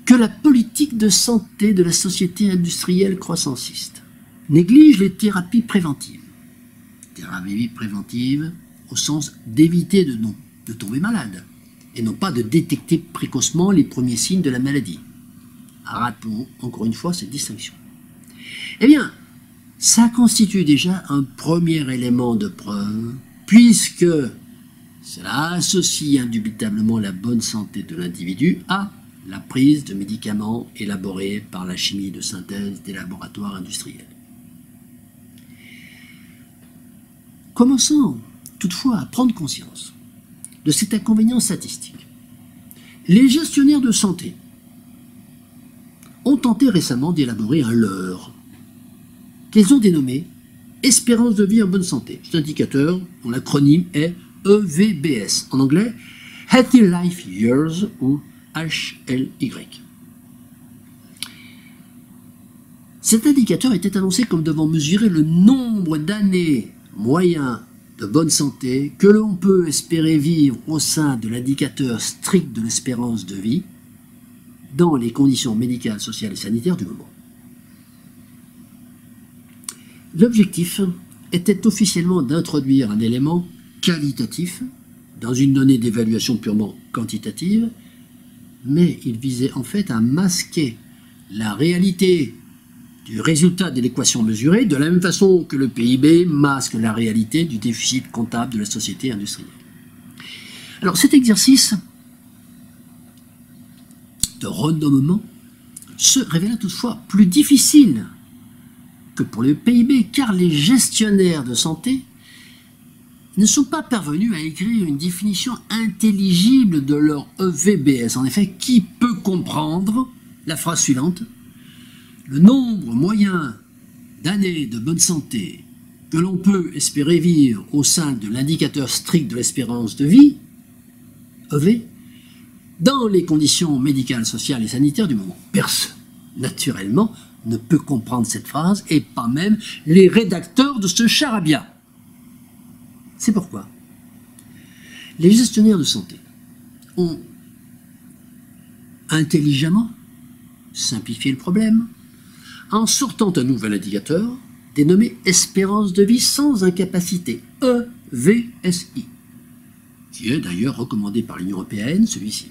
que la politique de santé de la société industrielle croissanciste néglige les thérapies préventives. Thérapies préventives au sens d'éviter de tomber malade et non pas de détecter précocement les premiers signes de la maladie. Rappelons encore une fois cette distinction. Eh bien, ça constitue déjà un premier élément de preuve, puisque cela associe indubitablement la bonne santé de l'individu à la prise de médicaments élaborés par la chimie de synthèse des laboratoires industriels. Commençons toutefois à prendre conscience de cet inconvénient statistique. Les gestionnaires de santé ont tenté récemment d'élaborer un leurre qu'ils ont dénommé espérance de vie en bonne santé. Cet indicateur, dont l'acronyme est EVBS, en anglais Healthy Life Years ou HLY. Cet indicateur était annoncé comme devant mesurer le nombre d'années moyen de bonne santé que l'on peut espérer vivre au sein de l'indicateur strict de l'espérance de vie dans les conditions médicales, sociales et sanitaires du moment. L'objectif était officiellement d'introduire un élément qualitatif dans une donnée d'évaluation purement quantitative, mais il visait en fait à masquer la réalité du résultat de l'équation mesurée, de la même façon que le PIB masque la réalité du déficit comptable de la société industrielle. Alors cet exercice de renommement se révéla toutefois plus difficile que pour le PIB, car les gestionnaires de santé ne sont pas parvenus à écrire une définition intelligible de leur EVBS. En effet, qui peut comprendre la phrase suivante ? Le nombre moyen d'années de bonne santé que l'on peut espérer vivre au sein de l'indicateur strict de l'espérance de vie, EV, dans les conditions médicales, sociales et sanitaires du moment. Personne, naturellement, ne peut comprendre cette phrase, et pas même les rédacteurs de ce charabia. C'est pourquoi les gestionnaires de santé ont intelligemment simplifier le problème en sortant un nouvel indicateur dénommé espérance de vie sans incapacité, EVSI, qui est d'ailleurs recommandé par l'Union européenne, celui-ci.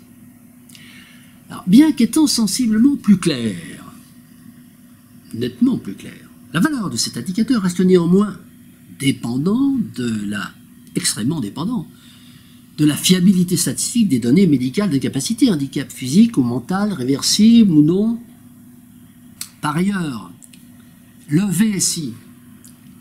Alors, bien qu'étant sensiblement plus clair, nettement plus clair, la valeur de cet indicateur reste néanmoins extrêmement dépendant de la fiabilité statistique des données médicales d'incapacité, handicap physique ou mental, réversible ou non. Par ailleurs, le VSI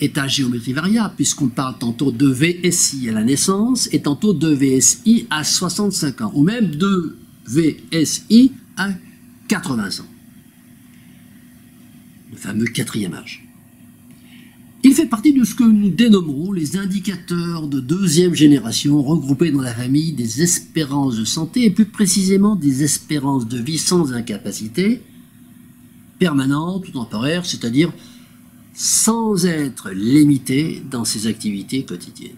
est à géométrie variable, puisqu'on parle tantôt de VSI à la naissance et tantôt de VSI à 65 ans, ou même de VSI à 80 ans. Le fameux quatrième âge. Il fait partie de ce que nous dénommerons les indicateurs de deuxième génération regroupés dans la famille des espérances de santé et plus précisément des espérances de vie sans incapacité permanente ou temporaire, c'est-à-dire sans être limité dans ses activités quotidiennes.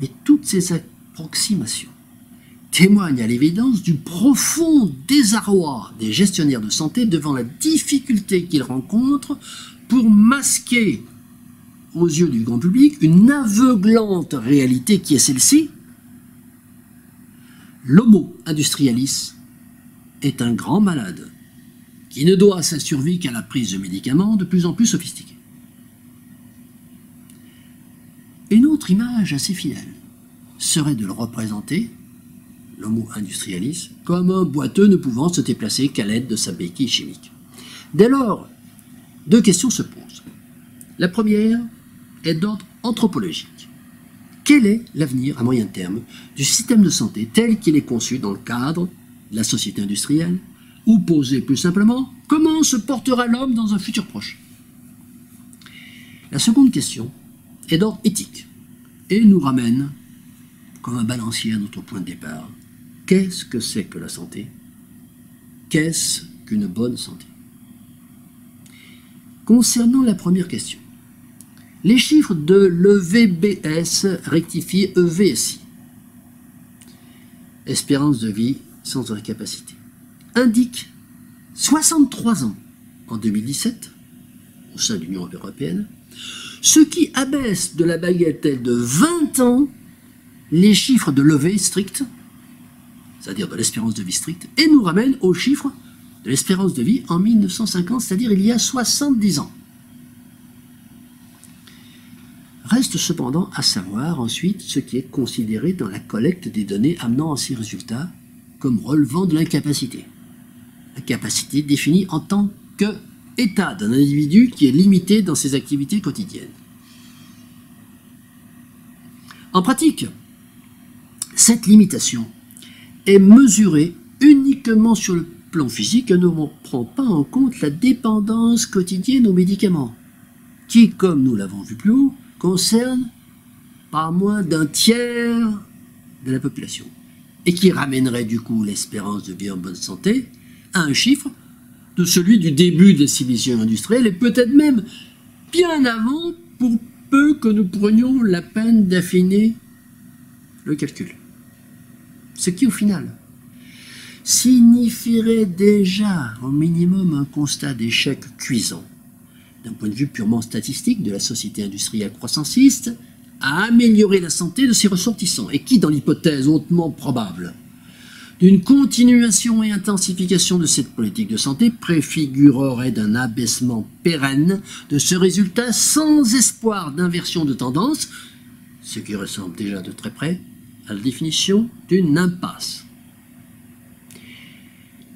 Mais toutes ces approximations témoignent à l'évidence du profond désarroi des gestionnaires de santé devant la difficulté qu'ils rencontrent pour masquer aux yeux du grand public une aveuglante réalité qui est celle-ci. L'homo industrialis est un grand malade qui ne doit sa survie qu'à la prise de médicaments de plus en plus sophistiqués. Une autre image assez fidèle serait de le représenter, l'homo industrialis, comme un boiteux ne pouvant se déplacer qu'à l'aide de sa béquille chimique. Dès lors, deux questions se posent. La première est d'ordre anthropologique. Quel est l'avenir à moyen terme du système de santé tel qu'il est conçu dans le cadre de la société industrielle? Ou posé plus simplement, comment se portera l'homme dans un futur proche? La seconde question est d'ordre éthique et nous ramène comme un balancier à notre point de départ. Qu'est-ce que c'est que la santé? Qu'est-ce qu'une bonne santé? Concernant la première question, les chiffres de l'EVBS rectifient EVSI, espérance de vie sans incapacité, indiquent 63 ans en 2017 au sein de l'Union européenne, ce qui abaisse de la bagatelle de 20 ans les chiffres de l'EV strict, c'est-à-dire de l'espérance de vie stricte, et nous ramène aux chiffres de l'espérance de vie en 1950, c'est-à-dire il y a 70 ans. Reste cependant à savoir ensuite ce qui est considéré dans la collecte des données amenant à ces résultats comme relevant de l'incapacité. La capacité définie en tant qu'état d'un individu qui est limité dans ses activités quotidiennes. En pratique, cette limitation est mesurée uniquement sur le plan physique et ne prend pas en compte la dépendance quotidienne aux médicaments, qui, comme nous l'avons vu plus haut, concerne pas moins d'un tiers de la population, et qui ramènerait du coup l'espérance de vie en bonne santé à un chiffre de celui du début de la civilisation industrielle, et peut-être même bien avant, pour peu que nous prenions la peine d'affiner le calcul. Ce qui, au final, signifierait déjà au minimum un constat d'échec cuisant, d'un point de vue purement statistique de la société industrielle croissanciste, à améliorer la santé de ses ressortissants, et qui, dans l'hypothèse hautement probable d'une continuation et intensification de cette politique de santé, préfigurerait d'un abaissement pérenne de ce résultat sans espoir d'inversion de tendance, ce qui ressemble déjà de très près à la définition d'une impasse.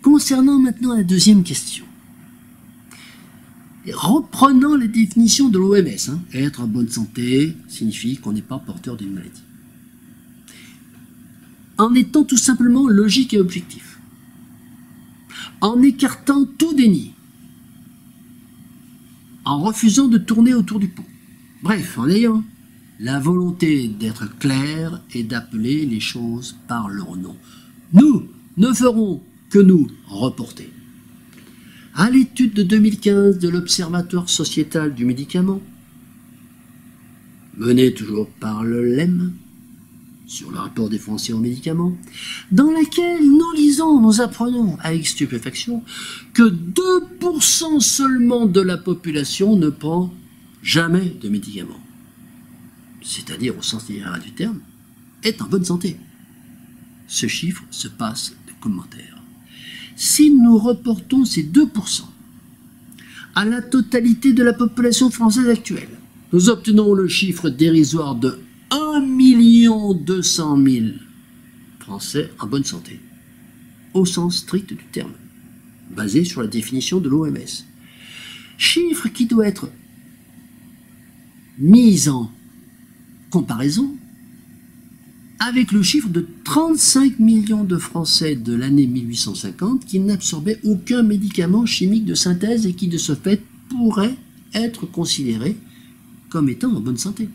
Concernant maintenant la deuxième question, reprenant la définition de l'OMS, être en bonne santé signifie qu'on n'est pas porteur d'une maladie. En étant tout simplement logique et objectif, en écartant tout déni, en refusant de tourner autour du pot, bref, en ayant la volonté d'être clair et d'appeler les choses par leur nom. Nous ne ferons que nous reporter à l'étude de 2015 de l'Observatoire sociétal du médicament, menée toujours par le LEM, sur le rapport des Français aux médicaments, dans laquelle nous apprenons avec stupéfaction que 2% seulement de la population ne prend jamais de médicaments, c'est-à-dire au sens littéraire du terme, est en bonne santé. Ce chiffre se passe de commentaires. Si nous reportons ces 2% à la totalité de la population française actuelle, nous obtenons le chiffre dérisoire de 1 200 000 Français en bonne santé, au sens strict du terme, basé sur la définition de l'OMS. Chiffre qui doit être mis en comparaison avec le chiffre de 35 millions de Français de l'année 1850 qui n'absorbaient aucun médicament chimique de synthèse et qui, de ce fait, pourraient être considérés comme étant en bonne santé.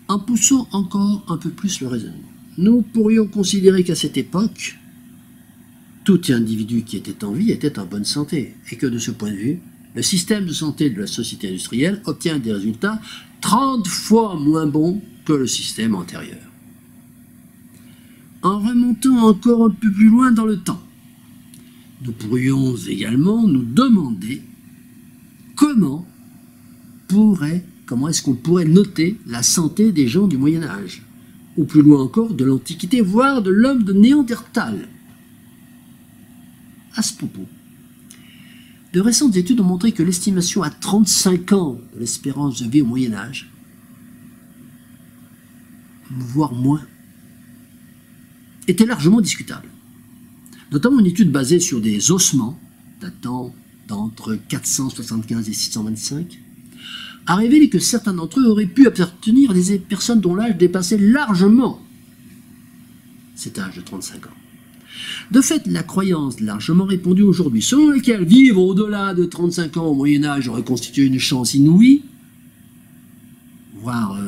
En poussant encore un peu plus le raisonnement, nous pourrions considérer qu'à cette époque, tout individu qui était en vie était en bonne santé, et que de ce point de vue, le système de santé de la société industrielle obtient des résultats 30 fois moins bons que le système antérieur. En remontant encore un peu plus loin dans le temps, nous pourrions également nous demander comment est-ce qu'on pourrait noter la santé des gens du Moyen-Âge, ou plus loin encore de l'Antiquité, voire de l'homme de Néandertal. À ce propos, de récentes études ont montré que l'estimation à 35 ans de l'espérance de vie au Moyen-Âge, voire moins, était largement discutable. Notamment une étude basée sur des ossements datant d'entre 475 et 625 a révélé que certains d'entre eux auraient pu appartenir à des personnes dont l'âge dépassait largement cet âge de 35 ans. De fait, la croyance largement répandue aujourd'hui, selon laquelle vivre au-delà de 35 ans au Moyen-Âge aurait constitué une chance inouïe, voire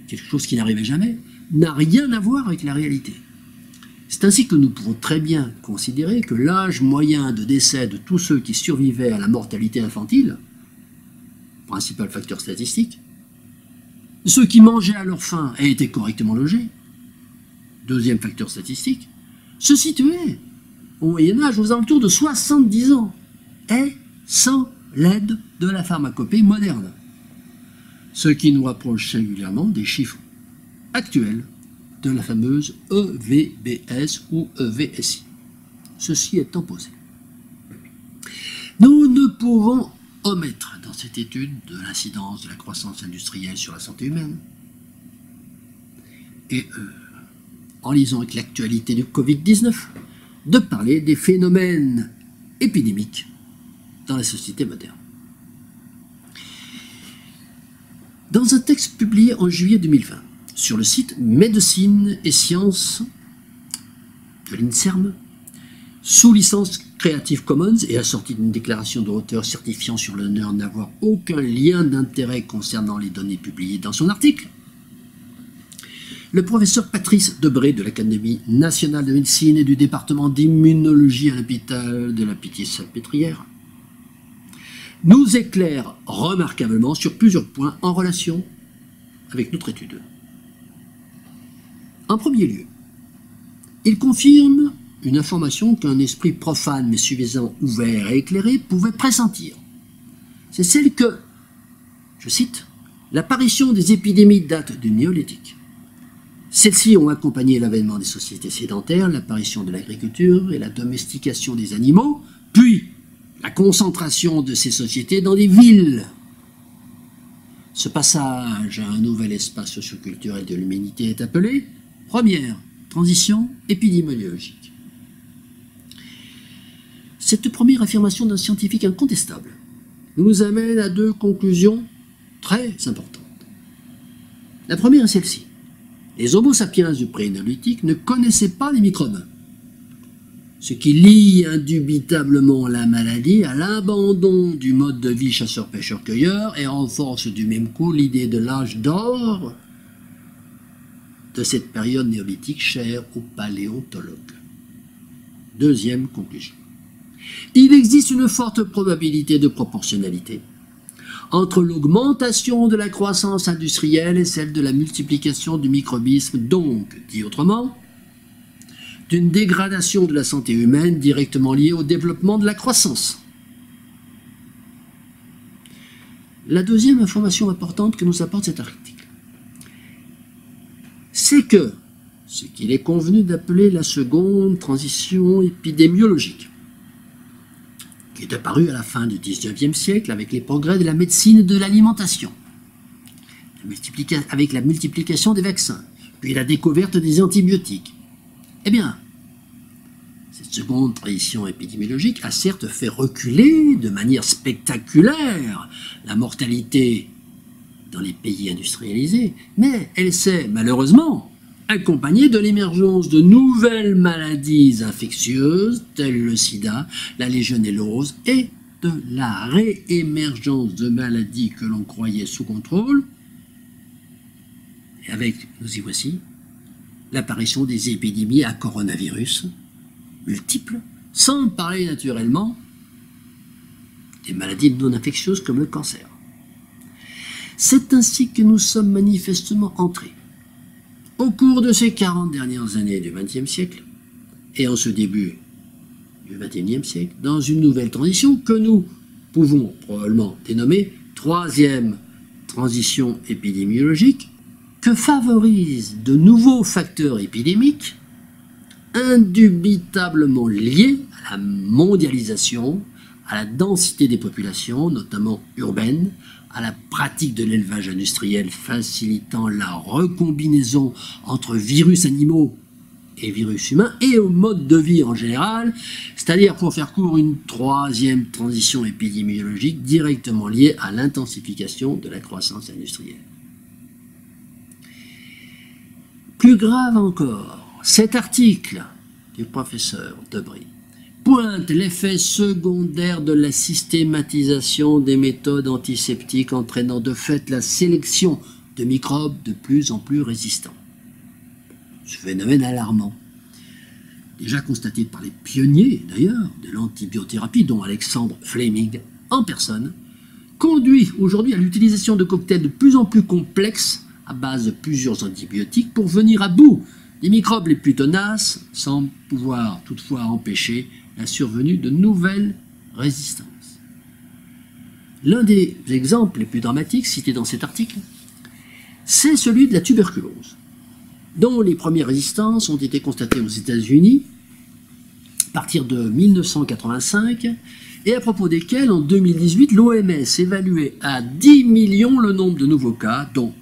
quelque chose qui n'arrivait jamais, n'a rien à voir avec la réalité. C'est ainsi que nous pouvons très bien considérer que l'âge moyen de décès de tous ceux qui survivaient à la mortalité infantile, principal facteur statistique, ceux qui mangeaient à leur faim et étaient correctement logés, deuxième facteur statistique, se situait au Moyen-Âge aux alentours de 70 ans, et sans l'aide de la pharmacopée moderne. Ce qui nous rapproche singulièrement des chiffres actuels de la fameuse EVBS ou EVSI. Ceci étant posé, nous ne pouvons omettre dans cette étude de l'incidence de la croissance industrielle sur la santé humaine. Et en lisant avec l'actualité du Covid-19, de parler des phénomènes épidémiques dans la société moderne. Dans un texte publié en juillet 2020 sur le site Médecine et Sciences de l'INSERM, sous licence Creative Commons et assorti d'une déclaration de l'auteur certifiant sur l'honneur n'avoir aucun lien d'intérêt concernant les données publiées dans son article, le professeur Patrice Debré de l'Académie nationale de médecine et du département d'immunologie à l'hôpital de la Pitié-Salpêtrière nous éclaire remarquablement sur plusieurs points en relation avec notre étude. En premier lieu, il confirme une information qu'un esprit profane mais suffisamment ouvert et éclairé pouvait pressentir. C'est celle que, je cite, « l'apparition des épidémies date du néolithique. Celles-ci ont accompagné l'avènement des sociétés sédentaires, l'apparition de l'agriculture et la domestication des animaux, puis la concentration de ces sociétés dans des villes. Ce passage à un nouvel espace socioculturel de l'humanité est appelé première transition épidémiologique. Cette première affirmation d'un scientifique incontestable nous amène à deux conclusions très importantes. La première est celle-ci. Les Homo sapiens du pré-néolithique ne connaissaient pas les microbes, ce qui lie indubitablement la maladie à l'abandon du mode de vie chasseur-pêcheur-cueilleur et renforce du même coup l'idée de l'âge d'or de cette période néolithique chère aux paléontologues. Deuxième conclusion. Il existe une forte probabilité de proportionnalité entre l'augmentation de la croissance industrielle et celle de la multiplication du microbisme, donc, dit autrement, d'une dégradation de la santé humaine directement liée au développement de la croissance. La deuxième information importante que nous apporte cet article, c'est que ce qu'il est convenu d'appeler la seconde transition épidémiologique, qui est apparue à la fin du XIXe siècle avec les progrès de la médecine et de l'alimentation, avec la multiplication des vaccins, puis la découverte des antibiotiques. Eh bien, cette seconde transition épidémiologique a certes fait reculer de manière spectaculaire la mortalité dans les pays industrialisés, mais elle s'est malheureusement accompagnée de l'émergence de nouvelles maladies infectieuses telles le sida, la légionellose et de la réémergence de maladies que l'on croyait sous contrôle. Et avec, nous y voici, l'apparition des épidémies à coronavirus multiples, sans parler naturellement des maladies non infectieuses comme le cancer. C'est ainsi que nous sommes manifestement entrés, au cours de ces 40 dernières années du XXe siècle, et en ce début du XXIe siècle, dans une nouvelle transition que nous pouvons probablement dénommer troisième transition épidémiologique, que favorisent de nouveaux facteurs épidémiques indubitablement liés à la mondialisation, à la densité des populations, notamment urbaines, à la pratique de l'élevage industriel facilitant la recombinaison entre virus animaux et virus humains, et au mode de vie en général, c'est-à-dire, pour faire court, une troisième transition épidémiologique directement liée à l'intensification de la croissance industrielle. Plus grave encore, cet article du professeur Debré pointe l'effet secondaire de la systématisation des méthodes antiseptiques entraînant de fait la sélection de microbes de plus en plus résistants. Ce phénomène alarmant, déjà constaté par les pionniers d'ailleurs de l'antibiothérapie, dont Alexandre Fleming en personne, conduit aujourd'hui à l'utilisation de cocktails de plus en plus complexes à base de plusieurs antibiotiques pour venir à bout des microbes les plus tenaces, sans pouvoir toutefois empêcher la survenue de nouvelles résistances. L'un des exemples les plus dramatiques cités dans cet article, c'est celui de la tuberculose, dont les premières résistances ont été constatées aux États-Unis à partir de 1985, et à propos desquelles, en 2018, l'OMS évaluait à 10 millions le nombre de nouveaux cas, dont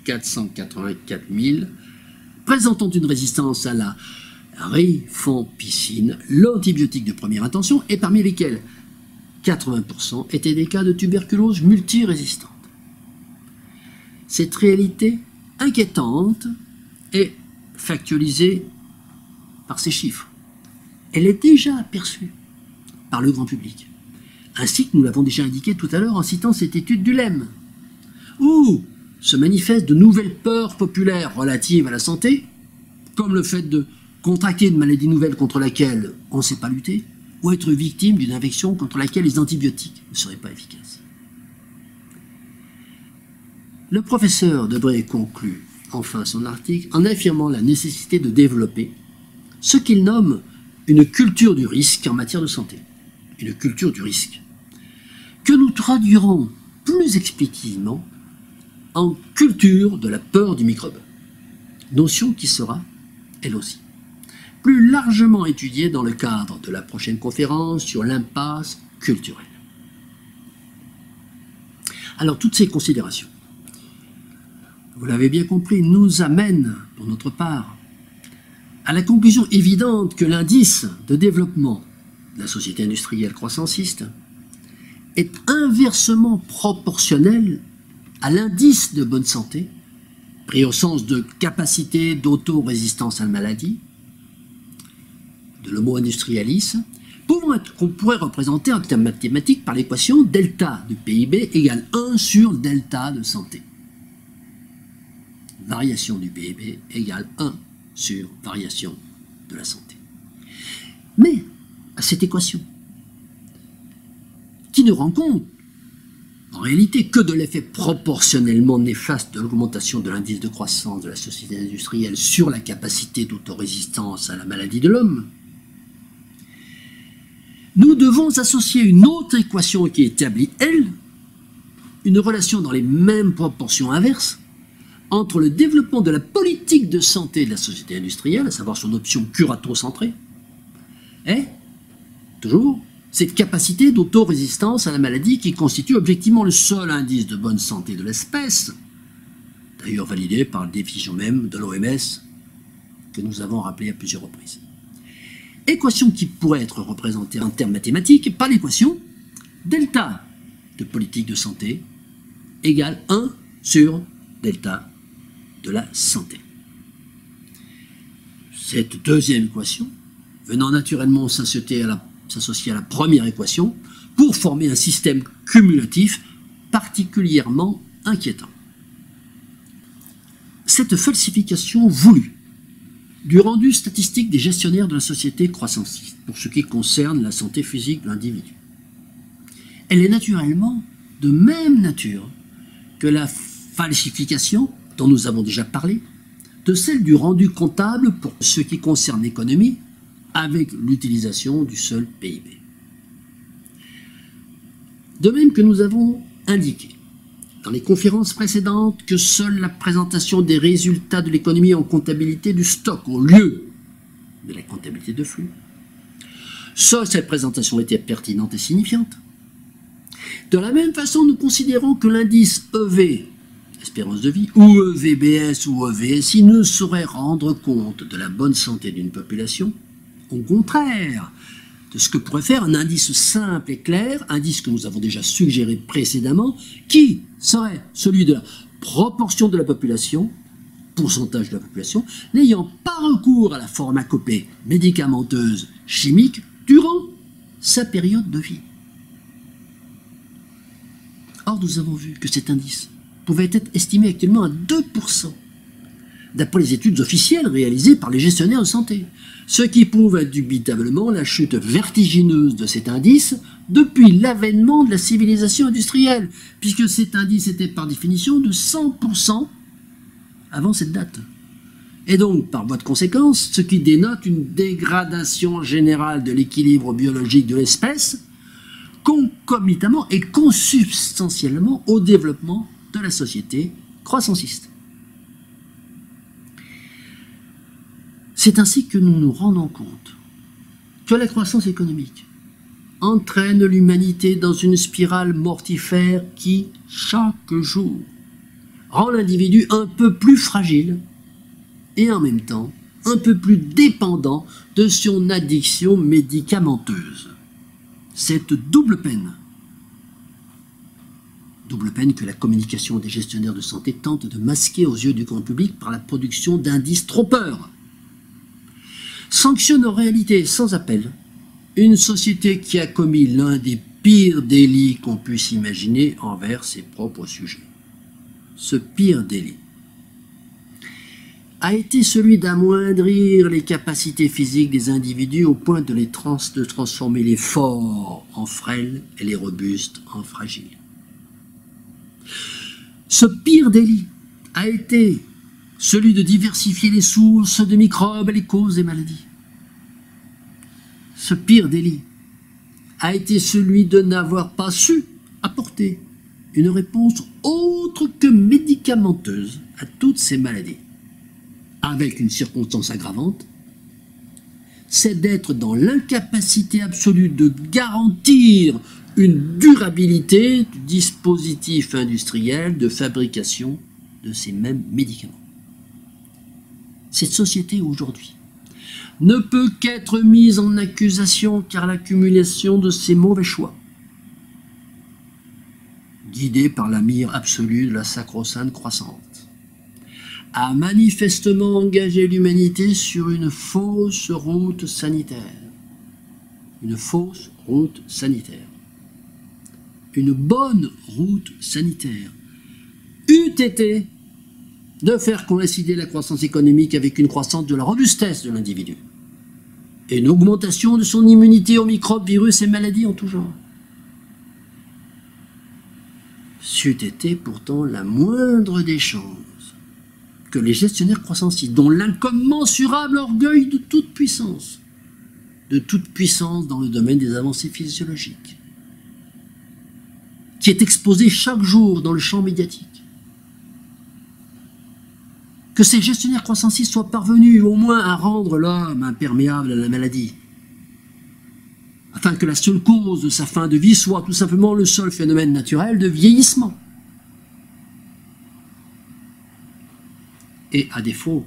484 000, présentant une résistance à la rifampicine, l'antibiotique de première intention, et parmi lesquels 80% étaient des cas de tuberculose multirésistante. Cette réalité inquiétante est factualisée par ces chiffres. Elle est déjà aperçue par le grand public, ainsi que nous l'avons déjà indiqué tout à l'heure en citant cette étude du LEM, où se manifestent de nouvelles peurs populaires relatives à la santé, comme le fait de contracter une maladie nouvelle contre laquelle on ne sait pas lutter, ou être victime d'une infection contre laquelle les antibiotiques ne seraient pas efficaces. Le professeur Debré conclut enfin son article en affirmant la nécessité de développer ce qu'il nomme une culture du risque en matière de santé. Une culture du risque, que nous traduirons plus explicitement en culture de la peur du microbe, notion qui sera, elle aussi, plus largement étudiée dans le cadre de la prochaine conférence sur l'impasse culturelle. Alors, toutes ces considérations, vous l'avez bien compris, nous amènent, pour notre part, à la conclusion évidente que l'indice de développement de la société industrielle croissanciste est inversement proportionnel à l'indice de bonne santé, pris au sens de capacité d'auto-résistance à la maladie, de l'homo industrialis, qu'on pourrait représenter en termes mathématiques par l'équation delta du PIB égale 1 sur delta de santé. Variation du PIB égale 1 sur variation de la santé. Mais à cette équation, qui ne rend compte, en réalité que de l'effet proportionnellement néfaste de l'augmentation de l'indice de croissance de la société industrielle sur la capacité d'autorésistance à la maladie de l'homme, nous devons associer une autre équation qui établit, elle, une relation dans les mêmes proportions inverses entre le développement de la politique de santé de la société industrielle, à savoir son option curato-centrée, et, toujours, cette capacité d'autorésistance à la maladie qui constitue objectivement le seul indice de bonne santé de l'espèce, d'ailleurs validé par la définition même de l'OMS que nous avons rappelée à plusieurs reprises. Équation qui pourrait être représentée en termes mathématiques par l'équation delta de politique de santé égale 1 sur delta de la santé. Cette deuxième équation venant naturellement s'associer à la première équation pour former un système cumulatif particulièrement inquiétant. Cette falsification voulue du rendu statistique des gestionnaires de la société croissanciste pour ce qui concerne la santé physique de l'individu, elle est naturellement de même nature que la falsification dont nous avons déjà parlé, de celle du rendu comptable pour ce qui concerne l'économie, avec l'utilisation du seul PIB. De même que nous avons indiqué dans les conférences précédentes que seule la présentation des résultats de l'économie en comptabilité du stock au lieu de la comptabilité de flux, seule cette présentation était pertinente et signifiante. De la même façon, nous considérons que l'indice EV, espérance de vie, ou EVBS ou EVSI ne saurait rendre compte de la bonne santé d'une population, au contraire de ce que pourrait faire un indice simple et clair, indice que nous avons déjà suggéré précédemment, qui serait celui de la proportion de la population, pourcentage de la population, n'ayant pas recours à la pharmacopée médicamenteuse chimique durant sa période de vie. Or, nous avons vu que cet indice pouvait être estimé actuellement à 2%, d'après les études officielles réalisées par les gestionnaires de santé, ce qui prouve indubitablement la chute vertigineuse de cet indice depuis l'avènement de la civilisation industrielle, puisque cet indice était par définition de 100% avant cette date. Et donc, par voie de conséquence, ce qui dénote une dégradation générale de l'équilibre biologique de l'espèce, concomitamment et consubstantiellement au développement de la société croissanciste. C'est ainsi que nous nous rendons compte que la croissance économique entraîne l'humanité dans une spirale mortifère qui, chaque jour, rend l'individu un peu plus fragile et en même temps un peu plus dépendant de son addiction médicamenteuse. Cette double peine que la communication des gestionnaires de santé tente de masquer aux yeux du grand public par la production d'indices trompeurs, sanctionne en réalité sans appel une société qui a commis l'un des pires délits qu'on puisse imaginer envers ses propres sujets. Ce pire délit a été celui d'amoindrir les capacités physiques des individus au point de de transformer les forts en frêles et les robustes en fragiles. Ce pire délit a été celui de diversifier les sources de microbes et les causes des maladies. Ce pire délit a été celui de n'avoir pas su apporter une réponse autre que médicamenteuse à toutes ces maladies. Avec une circonstance aggravante, c'est d'être dans l'incapacité absolue de garantir une durabilité du dispositif industriel de fabrication de ces mêmes médicaments. Cette société aujourd'hui ne peut qu'être mise en accusation car l'accumulation de ses mauvais choix, guidée par la mire absolue de la sacro-sainte croissance, a manifestement engagé l'humanité sur une fausse route sanitaire. Une fausse route sanitaire. Une bonne route sanitaire eût été de faire coïncider la croissance économique avec une croissance de la robustesse de l'individu et une augmentation de son immunité aux microbes, virus et maladies en tout genre. c'eût été pourtant la moindre des chances que les gestionnaires croissancistes, dont l'incommensurable orgueil de toute puissance dans le domaine des avancées physiologiques, qui est exposé chaque jour dans le champ médiatique, que ces gestionnaires croissancistes soient parvenus au moins à rendre l'homme imperméable à la maladie, afin que la seule cause de sa fin de vie soit tout simplement le seul phénomène naturel de vieillissement. Et à défaut,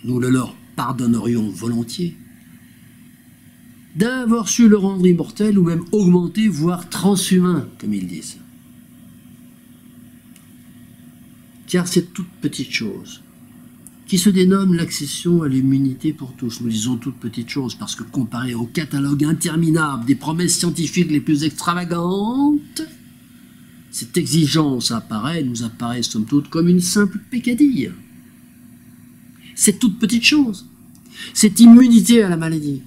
nous le leur pardonnerions volontiers d'avoir su le rendre immortel ou même augmenté, voire transhumain, comme ils disent. Car cette toute petite chose qui se dénomme l'accession à l'immunité pour tous. Nous disons toute petite chose parce que comparé au catalogue interminable des promesses scientifiques les plus extravagantes, cette exigence nous apparaît somme toute comme une simple peccadille. Cette toute petite chose, cette immunité à la maladie,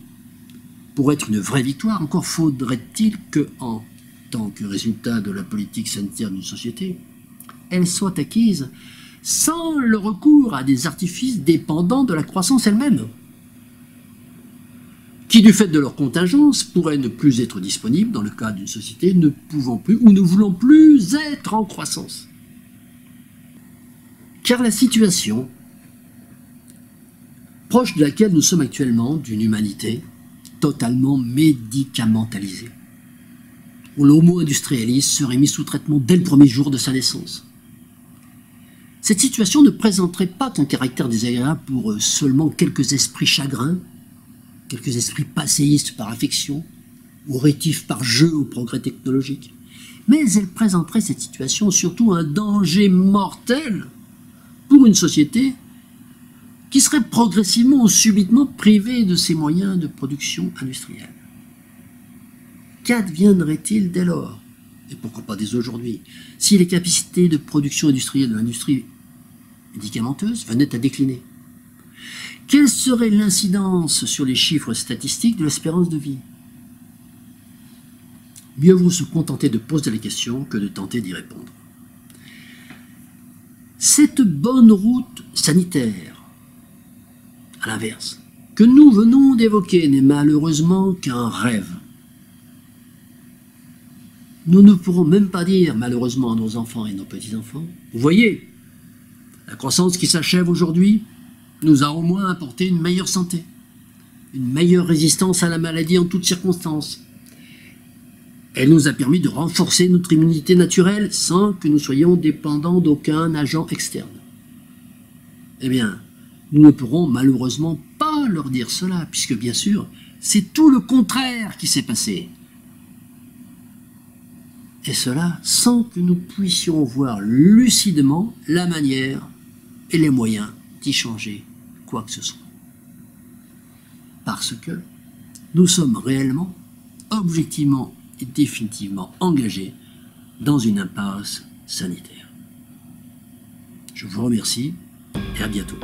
pour être une vraie victoire, encore faudrait-il que, en tant que résultat de la politique sanitaire d'une société, elle soit acquise sans le recours à des artifices dépendants de la croissance elle-même, qui, du fait de leur contingence, pourraient ne plus être disponibles dans le cas d'une société ne pouvant plus ou ne voulant plus être en croissance. Car la situation proche de laquelle nous sommes actuellement, d'une humanité totalement médicamentalisée, où l'homo industrialis serait mis sous traitement dès le premier jour de sa naissance. Cette situation ne présenterait pas qu'un caractère désagréable pour seulement quelques esprits chagrins, quelques esprits passéistes par affection, ou rétifs par jeu au progrès technologique, mais elle présenterait cette situation surtout un danger mortel pour une société qui serait progressivement ou subitement privée de ses moyens de production industrielle. Qu'adviendrait-il dès lors, et pourquoi pas dès aujourd'hui, si les capacités de production industrielle de l'industrie médicamenteuse venaient à décliner? Quelle serait l'incidence sur les chiffres statistiques de l'espérance de vie? Mieux vaut se contenter de poser la question que de tenter d'y répondre. Cette bonne route sanitaire, à l'inverse, que nous venons d'évoquer n'est malheureusement qu'un rêve. Nous ne pourrons même pas dire, malheureusement, à nos enfants et nos petits-enfants, vous voyez, la croissance qui s'achève aujourd'hui nous a au moins apporté une meilleure santé, une meilleure résistance à la maladie en toutes circonstances. Elle nous a permis de renforcer notre immunité naturelle sans que nous soyons dépendants d'aucun agent externe. Eh bien, nous ne pourrons malheureusement pas leur dire cela, puisque bien sûr, c'est tout le contraire qui s'est passé. Et cela sans que nous puissions voir lucidement la manière et les moyens d'y changer quoi que ce soit. Parce que nous sommes réellement, objectivement et définitivement engagés dans une impasse sanitaire. Je vous remercie et à bientôt.